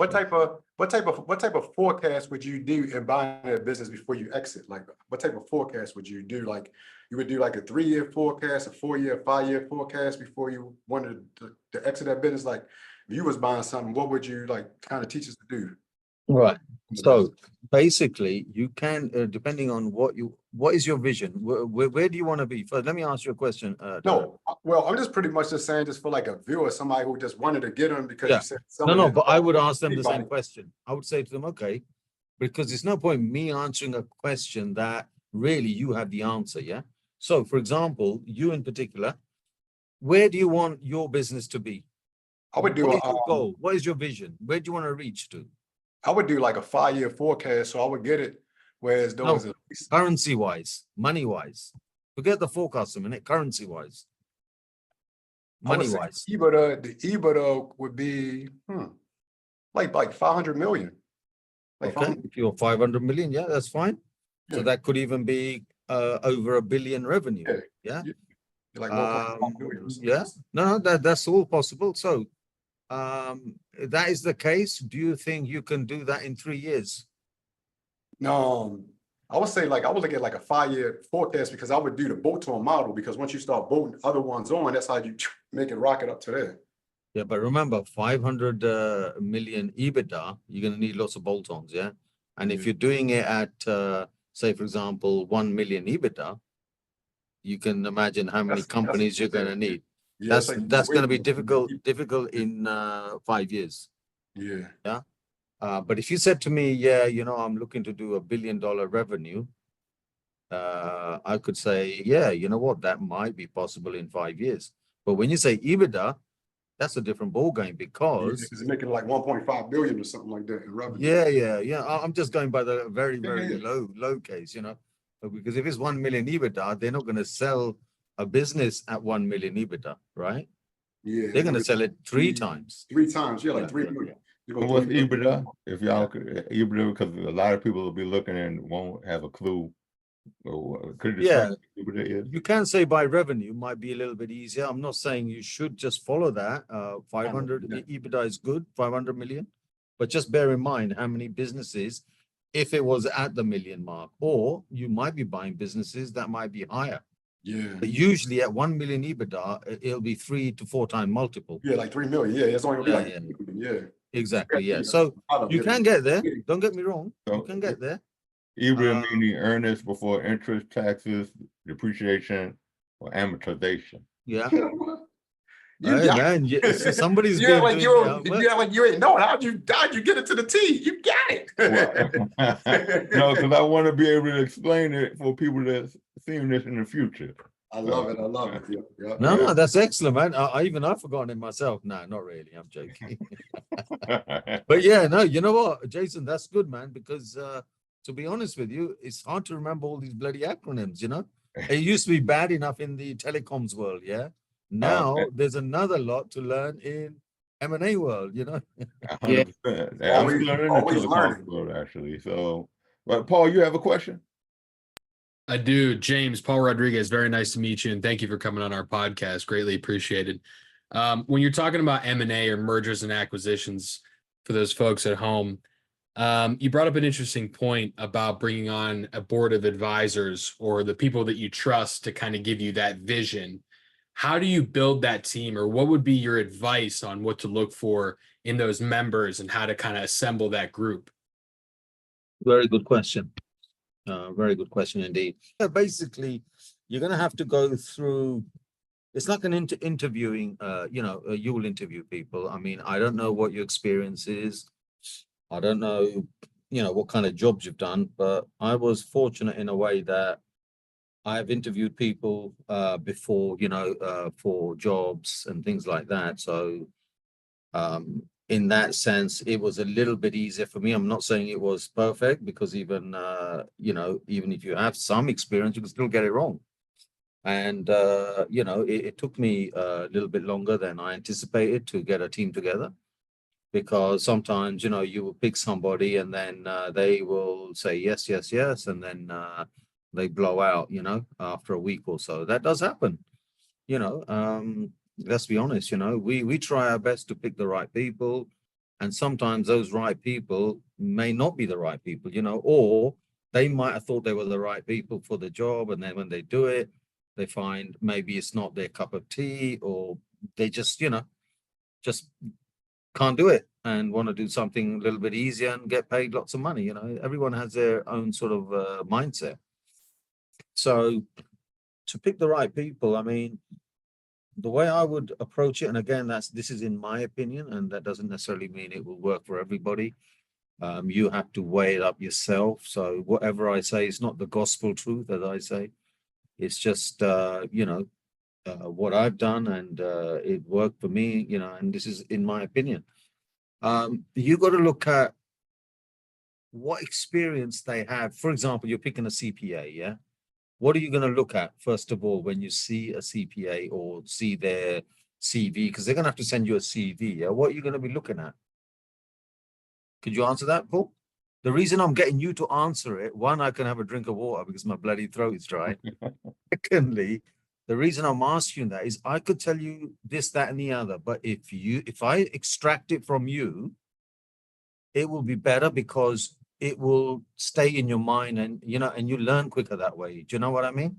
What type of forecast would you do in buying a business before you exit? Like, what type of forecast would you do? Like, you would do like a 3-year forecast, a 4-year, 5-year forecast before you wanted to exit that business? Like, if you was buying something, what would you like kind of teach us to do? Right. So basically, you can, depending on what is your vision? Where do you want to be? First, let me ask you a question. No, well, I'm just pretty much just saying, just for like a viewer, somebody who just wanted to get them because you said No, but I would ask them the same question. I would say to them, okay, because there's no point me answering a question that really you have the answer. Yeah. So, for example, you in particular, where do you want your business to be? I would do What a, is your goal? What is your vision? Where do you want to reach to? I would do like a 5-year forecast, so I would get it. Whereas though No. as at least, Currency wise, money wise. Forget the forecast a minute, currency wise. I would Money say wise. the EBITDA would be, like 500 million. Like Okay, if you're 500 million, yeah, that's fine. So Yeah. that could even be over $1 billion revenue. Yeah. Yeah. Like 1.5 billion or something. Yeah, no, that's all possible. So, that is the case. Do you think you can do that in 3 years? No, I would say like, I would look at like a 5-year forecast because I would do the bolt-on model because once you start bolting other ones on, that's how you make it rocket up to there. Yeah, but remember, 500 million EBITDA, you're going to need lots of bolt-ons, yeah? And if Yeah. you're doing it at, say, for example, 1 million EBITDA, you can imagine how many That's- companies you're going to yeah. need. Yeah, That's going to be difficult in 5 years. Yeah, But if you said to me, yeah, I'm looking to do $1 billion revenue, I could say, yeah, you know what, that might be possible in 5 years. But when you say EBITDA, that's a different ballgame because because it's making like 1.5 billion or something like that in revenue. yeah. I'm just going by the very, Yeah, very yeah. low case, because if it's 1 million EBITDA, they're not going to sell a business at 1 million EBITDA, right? Yeah, They're going to sell it 3 times. 3 times, yeah, like Yeah, 3 yeah, million. You go And what's 3 million. EBITDA? If y'all could, EBITDA, because a lot of people will be looking and won't have a clue. Could you Yeah. explain what EBITDA is? You can say by revenue might be a little bit easier. I'm not saying you should just follow that. 500 Yeah. EBITDA is good, 500 million. But just bear in mind how many businesses, if it was at the million mark, or you might be buying businesses that might be higher. Yeah, But usually at 1 million EBITDA, it'll be 3 to 4 times multiple. yeah, like 3 million. Yeah, it's only gonna be Yeah, like, yeah. 3 million, yeah. Exactly, yeah. So you can get there. Don't get me wrong. You So, can get there. EBITDA meaning earnings before interest, taxes, depreciation, or amortization. Yeah. You Hey, got man, so somebody's you been act like doing you the don't, you act like you ain't know. How'd you get it to the T? You got it. No, because I want to be able to explain it for people that's seeing this in the future. I love it. I love it. Yeah. No, that's excellent, man. I've forgotten it myself. No, not really. I'm joking. But yeah, no, you know what, Jason, that's good, man, because to be honest with you, it's hard to remember all these bloody acronyms, It used to be bad enough in the telecoms world, yeah? Now there's another lot to learn in M&A world, 100%. I'm Always- still in the always telecom learning. world, actually. So, but Paul, you have a question? I do. James, Paul Rodriguez, very nice to meet you, and thank you for coming on our podcast. Greatly appreciated. When you're talking about M&A or mergers and acquisitions for those folks at home, you brought up an interesting point about bringing on a board of advisors or the people that you trust to kind of give you that vision. How do you build that team, or what would be your advice on what to look for in those members and how to kind of assemble that group? Very good question. Very good question indeed. Basically, you're going to have to go through. It's like an interviewing. You will interview people. I mean, I don't know what your experience is. I don't know, what kind of jobs you've done, but I was fortunate in a way that I've interviewed people before, for jobs and things like that. So, in that sense, it was a little bit easier for me. I'm not saying it was perfect because even if you have some experience, you can still get it wrong. And, it took me a little bit longer than I anticipated to get a team together, because sometimes, you will pick somebody and then they will say, yes, yes, yes. And then they blow out, after a week or so. That does happen, let's be honest, we try our best to pick the right people, and sometimes those right people may not be the right people, or they might have thought they were the right people for the job, and then when they do it, they find maybe it's not their cup of tea, or they just just can't do it and want to do something a little bit easier and get paid lots of money. Everyone has their own sort of mindset. So to pick the right people, I mean, the way I would approach it, and again, this is in my opinion, and that doesn't necessarily mean it will work for everybody. You have to weigh it up yourself. So whatever I say is not the gospel truth, as I say. It's just, what I've done, and it worked for me, you know, and this is in my opinion. You got to look at what experience they have. For example, you're picking a CPA, yeah? What are you going to look at, first of all, when you see a CPA or see their CV? Because they're going to have to send you a CV, yeah? What are you going to be looking at? Could you answer that, Paul? The reason I'm getting you to answer it, one, I can have a drink of water because my bloody throat is dry. Secondly, the reason I'm asking that is I could tell you this, that, and the other, but if I extract it from you, it will be better because it will stay in your mind, and you know, and you learn quicker that way. Do you know what I mean?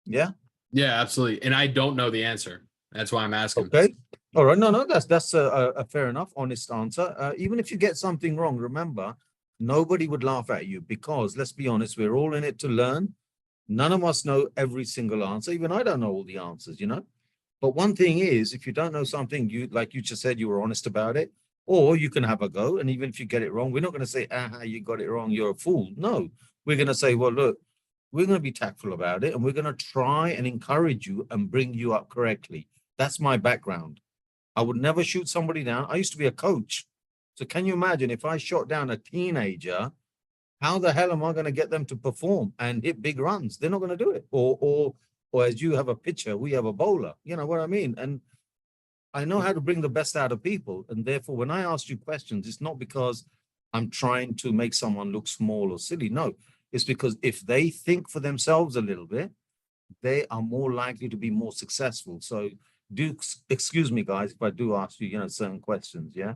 Yeah. Yeah, absolutely. And I don't know the answer. That's why I'm asking. Okay. All right. No, that's a fair enough, honest answer. Even if you get something wrong, remember, nobody would laugh at you because let's be honest, we're all in it to learn. None of us know every single answer. Even I don't know all the answers, you know. But one thing is, if you don't know something, you like you just said, you were honest about it, or you can have a go. And even if you get it wrong, we're not going to say, aha, you got it wrong, you're a fool. No, we're going to say, well, look, we're going to be tactful about it, and we're going to try and encourage you and bring you up correctly. That's my background. I would never shoot somebody down. I used to be a coach. So can you imagine if I shot down a teenager, how the hell am I going to get them to perform and hit big runs? They're not going to do it. Or as you have a pitcher, we have a bowler. You know what I mean? And I know how to bring the best out of people. And therefore, when I ask you questions, it's not because I'm trying to make someone look small or silly. No, it's because if they think for themselves a little bit, they are more likely to be more successful. So excuse me, guys, if I do ask you, you know, certain questions. Yeah.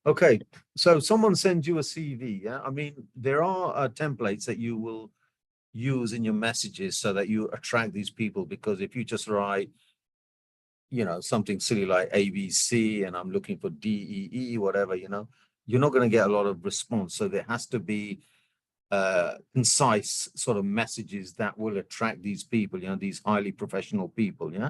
Okay. So someone sends you a CV. Yeah. I mean, there are templates that you will use in your messages so that you attract these people, because if you just write, you know, something silly like ABC and I'm looking for DEE, whatever, you know, you're not going to get a lot of response. So there has to be concise sort of messages that will attract these people, you know, these highly professional people. Yeah.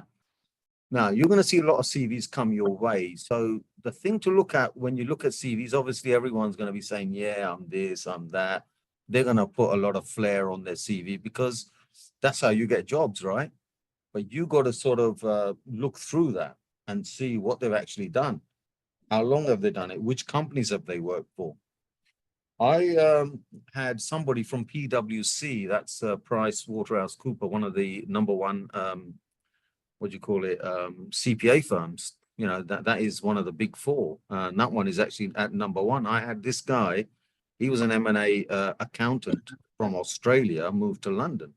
Now you're going to see a lot of CVs come your way. So the thing to look at when you look at CVs, obviously everyone's going to be saying, yeah, I'm this, I'm that. They're going to put a lot of flair on their CV because that's how you get jobs, right? But you got to sort of look through that and see what they've actually done. How long have they done it? Which companies have they worked for? I had somebody from PwC, that's Price Waterhouse Cooper, one of the number one, what do you call it, CPA firms. You know, that is one of the big four. And that one is actually at number one. I had this guy, he was an M&A accountant from Australia, moved to London.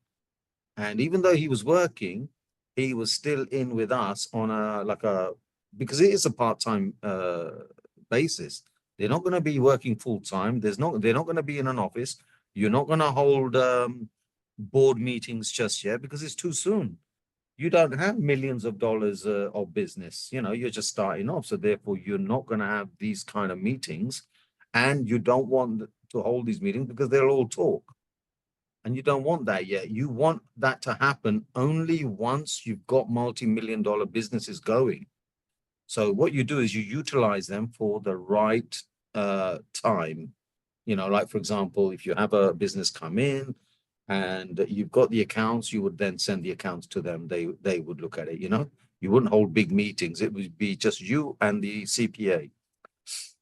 And even though he was working, he was still in with us on because it is a part-time basis. They're not going to be working full-time. They're not going to be in an office. You're not going to hold board meetings just yet because it's too soon. You don't have millions of dollars of business. You know, you're just starting off. So therefore, you're not going to have these kind of meetings. And you don't want to hold these meetings because they'll all talk. And you don't want that yet. You want that to happen only once you've got multi-million-dollar businesses going. So what you do is you utilize them for the right time. You know, like, for example, if you have a business come in and you've got the accounts, you would then send the accounts to them. They would look at it, you know. You wouldn't hold big meetings. It would be just you and the CPA.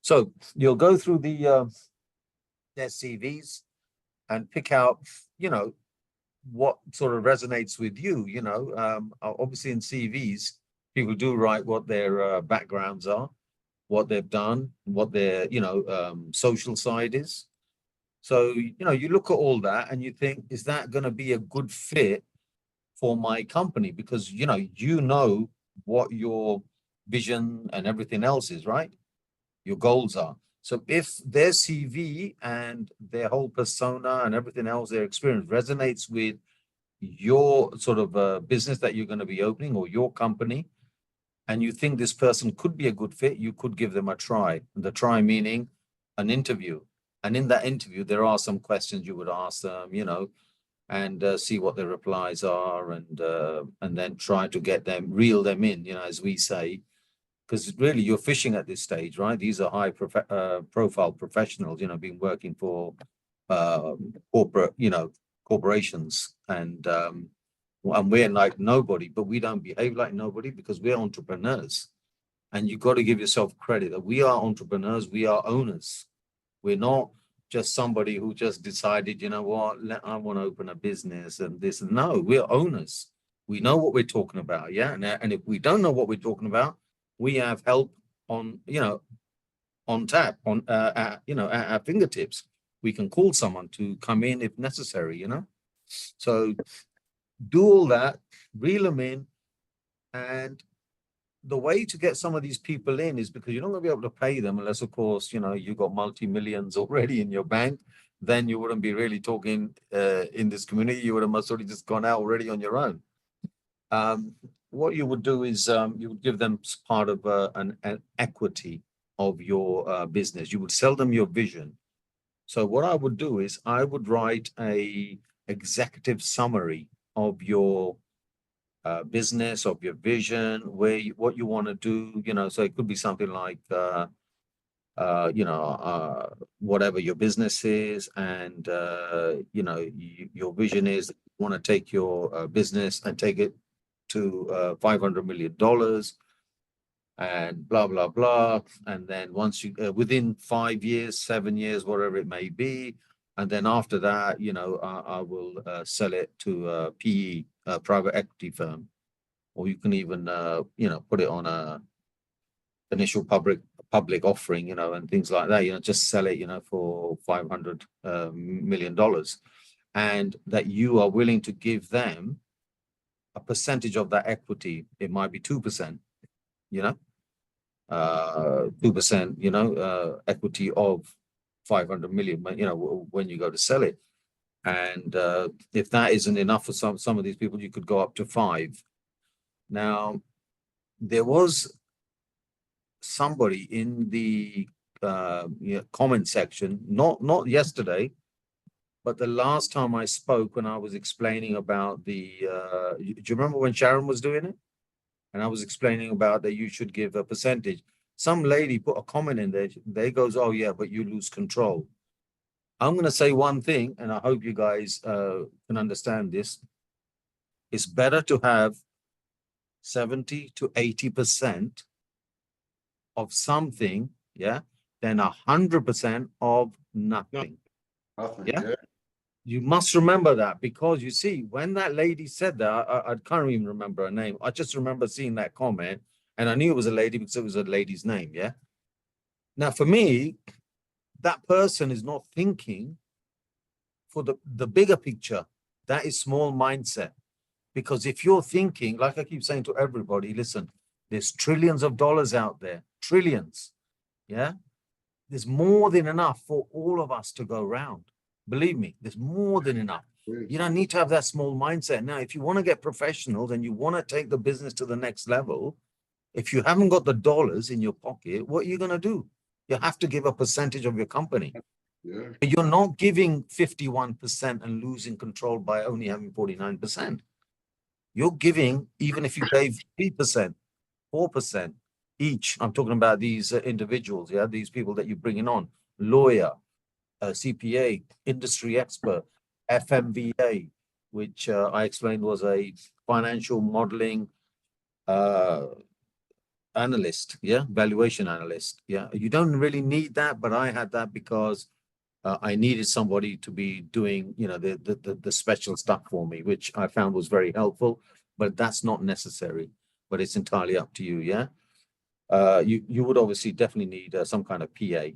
So you'll go through their CVs and pick out, you know, what sort of resonates with you, you know. Obviously in CVs, people do write what their backgrounds are, what they've done, what their, you know, social side is. So, you know, you look at all that and you think, is that going to be a good fit for my company? Because, you know what your vision and everything else is, right? Your goals are. So if their CV and their whole persona and everything else, their experience resonates with your sort of business that you're going to be opening or your company, and you think this person could be a good fit, you could give them a try. The try meaning an interview. And in that interview, there are some questions you would ask them, you know, and see what their replies are, and then try to get them, reel them in, you know, as we say. Because really, you're fishing at this stage, right? These are high profile professionals, you know, been working for corporate, you know, corporations, and And we're like nobody, but we don't behave like nobody because we're entrepreneurs. And you've got to give yourself credit that we are entrepreneurs, we are owners. We're not just somebody who just decided, you know what, I want to open a business and this. No, we're owners. We know what we're talking about, yeah. And if we don't know what we're talking about, we have help on, you know, on tap, on you know, at our fingertips. We can call someone to come in if necessary, you know. So do all that, reel them in, and the way to get some of these people in is because you're not going to be able to pay them unless, of course, you know, you got multi-millions already in your bank. Then you wouldn't be really talking in this community. You would have most already just gone out already on your own. What you would do is you would give them part of an equity of your business. You would sell them your vision. So what I would do is I would write a executive summary of your business, of your vision, what you want to do, you know. So it could be something like you know, whatever your business is, and you know, your vision is you want to take your business and take it to $500 million and blah blah blah. And then once you within 5 years, 7 years, whatever it may be, and then after that, you know, I will sell it to a PE, private equity firm, or you can even you know, put it on a initial public offering, you know, and things like that. You know, just sell it, you know, for $500 million, and that you are willing to give them a percentage of that equity. It might be 2%, you know, 2%, you know, equity of 500 million, you know, when you go to sell it. And if that isn't enough for some of these people, you could go up to 5. Now, there was somebody in the you know, comment section, not yesterday, but the last time I spoke, when I was explaining about the do you remember when Sharon was doing it? And I was explaining about that you should give a percentage. Some lady put a comment in there. They goes, "Oh yeah, but you lose control." I'm going to say one thing, and I hope you guys can understand this. It's better to have 70 to 80% of something, yeah, than 100% of nothing. Nothing, Yeah. yeah. You must remember that, because you see, when that lady said that, I can't even remember her name. I just remember seeing that comment, and I knew it was a lady because it was a lady's name. Yeah. Now, for me, that person is not thinking for the bigger picture. That is small mindset. Because if you're thinking, like I keep saying to everybody, listen, there's trillions of dollars out there, trillions. Yeah. There's more than enough for all of us to go around. Believe me, there's more than enough. You don't need to have that small mindset. Now, if you want to get professional and you want to take the business to the next level, if you haven't got the dollars in your pocket, what are you going to do? You have to give a percentage of your company. Yeah. You're not giving 51% and losing control by only having 49%. You're giving, even if you gave 3%, 4% each. I'm talking about these individuals, yeah, these people that you're bringing on, lawyer, CPA, industry expert, FMVA, which I explained was a financial modeling analyst, yeah, valuation analyst. Yeah, you don't really need that, but I had that because I needed somebody to be doing, you know, the special stuff for me, which I found was very helpful. But that's not necessary. But it's entirely up to you. Yeah. You would obviously definitely need some kind of PA.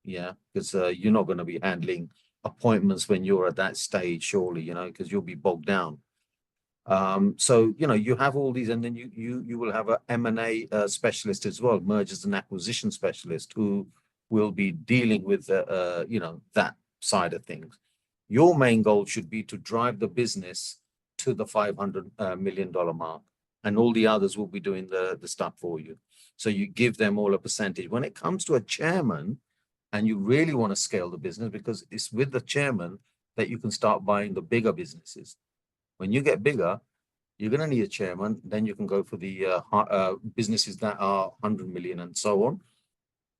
Yeah, because you're not going to be handling appointments when you're at that stage, surely, you know, because you'll be bogged down. So, you know, you have all these, and then you will have a M&A specialist as well, mergers and acquisition specialist, who will be dealing with, you know, that side of things. Your main goal should be to drive the business to the $500 million mark, and all the others will be doing the stuff for you. So you give them all a percentage. When it comes to a chairman, and you really want to scale the business, because it's with the chairman that you can start buying the bigger businesses. When you get bigger, you're going to need a chairman. Then you can go for the businesses that are 100 million and so on.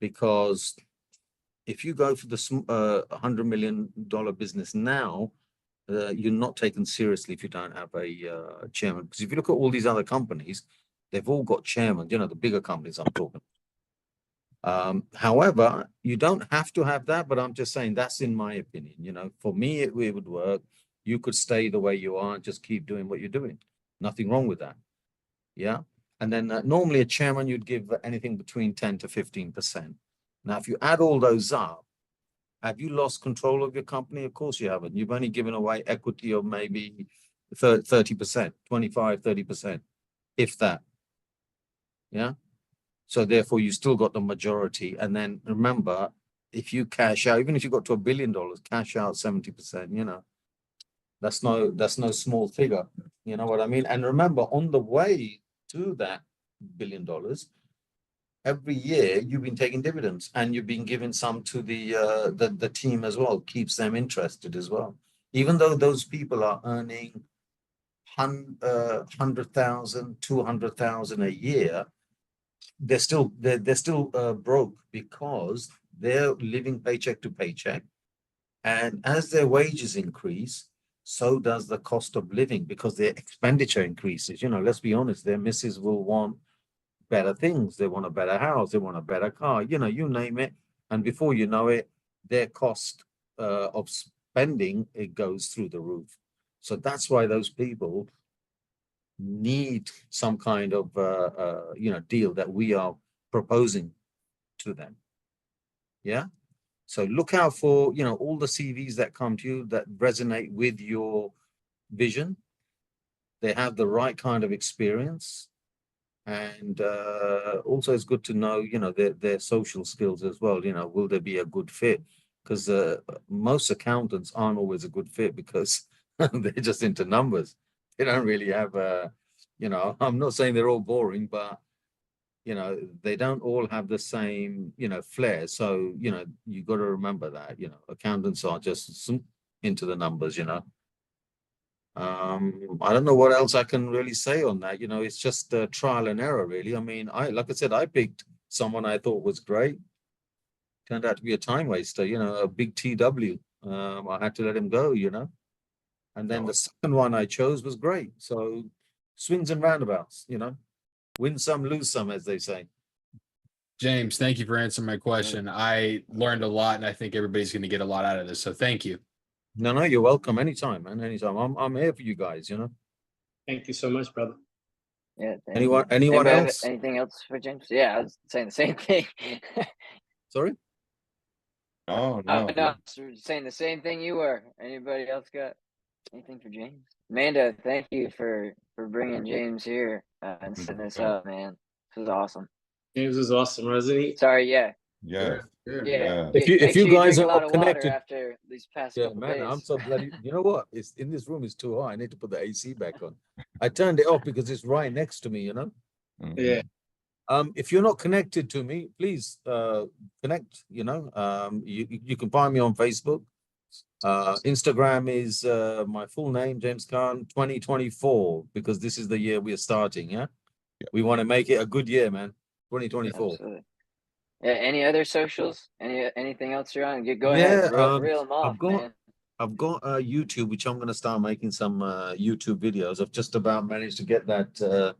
Because if you go for the $100 million business now, you're not taken seriously if you don't have a chairman. Because if you look at all these other companies, they've all got chairmen, you know, the bigger companies I'm talking. However, you don't have to have that, but I'm just saying that's in my opinion. You know, for me, it would work. You could stay the way you are and just keep doing what you're doing. Nothing wrong with that. Yeah. And then normally a chairman, you'd give anything between 10 to 15%. Now, if you add all those up, have you lost control of your company? Of course you haven't. You've only given away equity of maybe 30%, 25, 30%, if that. Yeah. So therefore you still got the majority. And then remember, if you cash out, even if you got to $1 billion, cash out 70%, you know, that's no small figure. You know what I mean? And remember, on the way to that $1 billion, every year you've been taking dividends and you've been giving some to the team as well, keeps them interested as well. Even though those people are earning 100,000, 200,000 a year, they're still broke because they're living paycheck to paycheck. And as their wages increase, so does the cost of living because their expenditure increases. You know, let's be honest, their missus will want better things. They want a better house. They want a better car, you know, you name it. And before you know it, their cost of spending, it goes through the roof. So that's why those people need some kind of, you know, deal that we are proposing to them. Yeah. So look out for, you know, all the CVs that come to you that resonate with your vision. They have the right kind of experience. And also it's good to know, you know, their social skills as well. You know, will they be a good fit? Because most accountants aren't always a good fit because they're just into numbers. They don't really have you know, I'm not saying they're all boring, but you know, they don't all have the same, you know, flair. So, you know, you got to remember that, you know, accountants are just into the numbers, you know. I don't know what else I can really say on that. You know, it's just trial and error, really. I mean, like I said, I picked someone I thought was great. Turned out to be a time waster, you know, a big TW. I had to let him go, you know. And then the second one I chose was great. So swings and roundabouts, you know, win some, lose some, as they say. James, thank you for answering my question. I learned a lot and I think everybody's going to get a lot out of this. So thank you. No, you're welcome. Anytime, man. Anytime. I'm here for you guys, you know. Thank you so much, brother. Yeah. Anyone Anybody have else? anything else for James? Yeah, I was saying the same thing. Sorry? Oh, No, no. saying the same thing you were. Anybody else got anything for James? Amanda, thank you for bringing James here and setting this up, man. This is awesome. James is awesome, wasn't he? Sorry, yeah. Yes. Yeah. If Make you sure guys drink a are lot not of water connected, after these past yeah, couple man, days. I'm so bloody. You know what? It's in this room is too hot. I need to put the AC back on. I turned it off because it's right next to me, you know. Yeah. If you're not connected to me, please connect. You know, you can find me on Facebook. Instagram is my full name, James Khan 2024, because this is the year we are starting. Yeah, we want to make it a good year, man. 2024. Absolutely. Yeah, any other socials? Anything else you're on? Go ahead, reel them off, man. I've got YouTube, which I'm going to start making some YouTube videos. I've just about managed to get that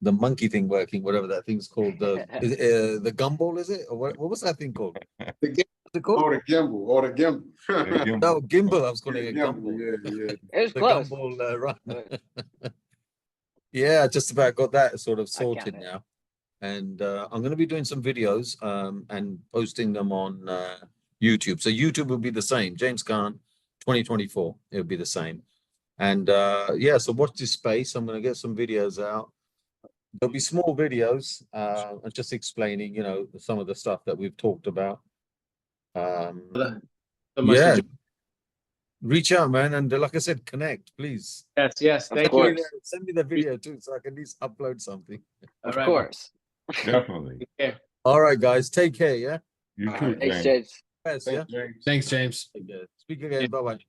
the monkey thing working, whatever that thing's called. The gumball, is it? Or what was that thing called? The gimbal, or the gimbal. No, gimbal. I was calling it gumball. Yeah. It was The close. gumball run. Yeah, just about got that sort of sorted it. now. And I'm going to be doing some videos and posting them on YouTube. So YouTube will be the same. James Khan 2024. It'll be the same. And yeah, so watch this space. I'm going to get some videos out. There'll be small videos just explaining, you know, some of the stuff that we've talked about. So much Yeah. to- Reach out, man. And like I said, connect, please. Yes. Of Thank course. you. Send me the video too, so I can at least upload something. Of All right. course. Definitely. Take care. All right, guys. Take care. Yeah. You All too, right. Thanks, James. James. Yes, yeah. James. Thanks, James. Take care. Speak again. Bye-bye.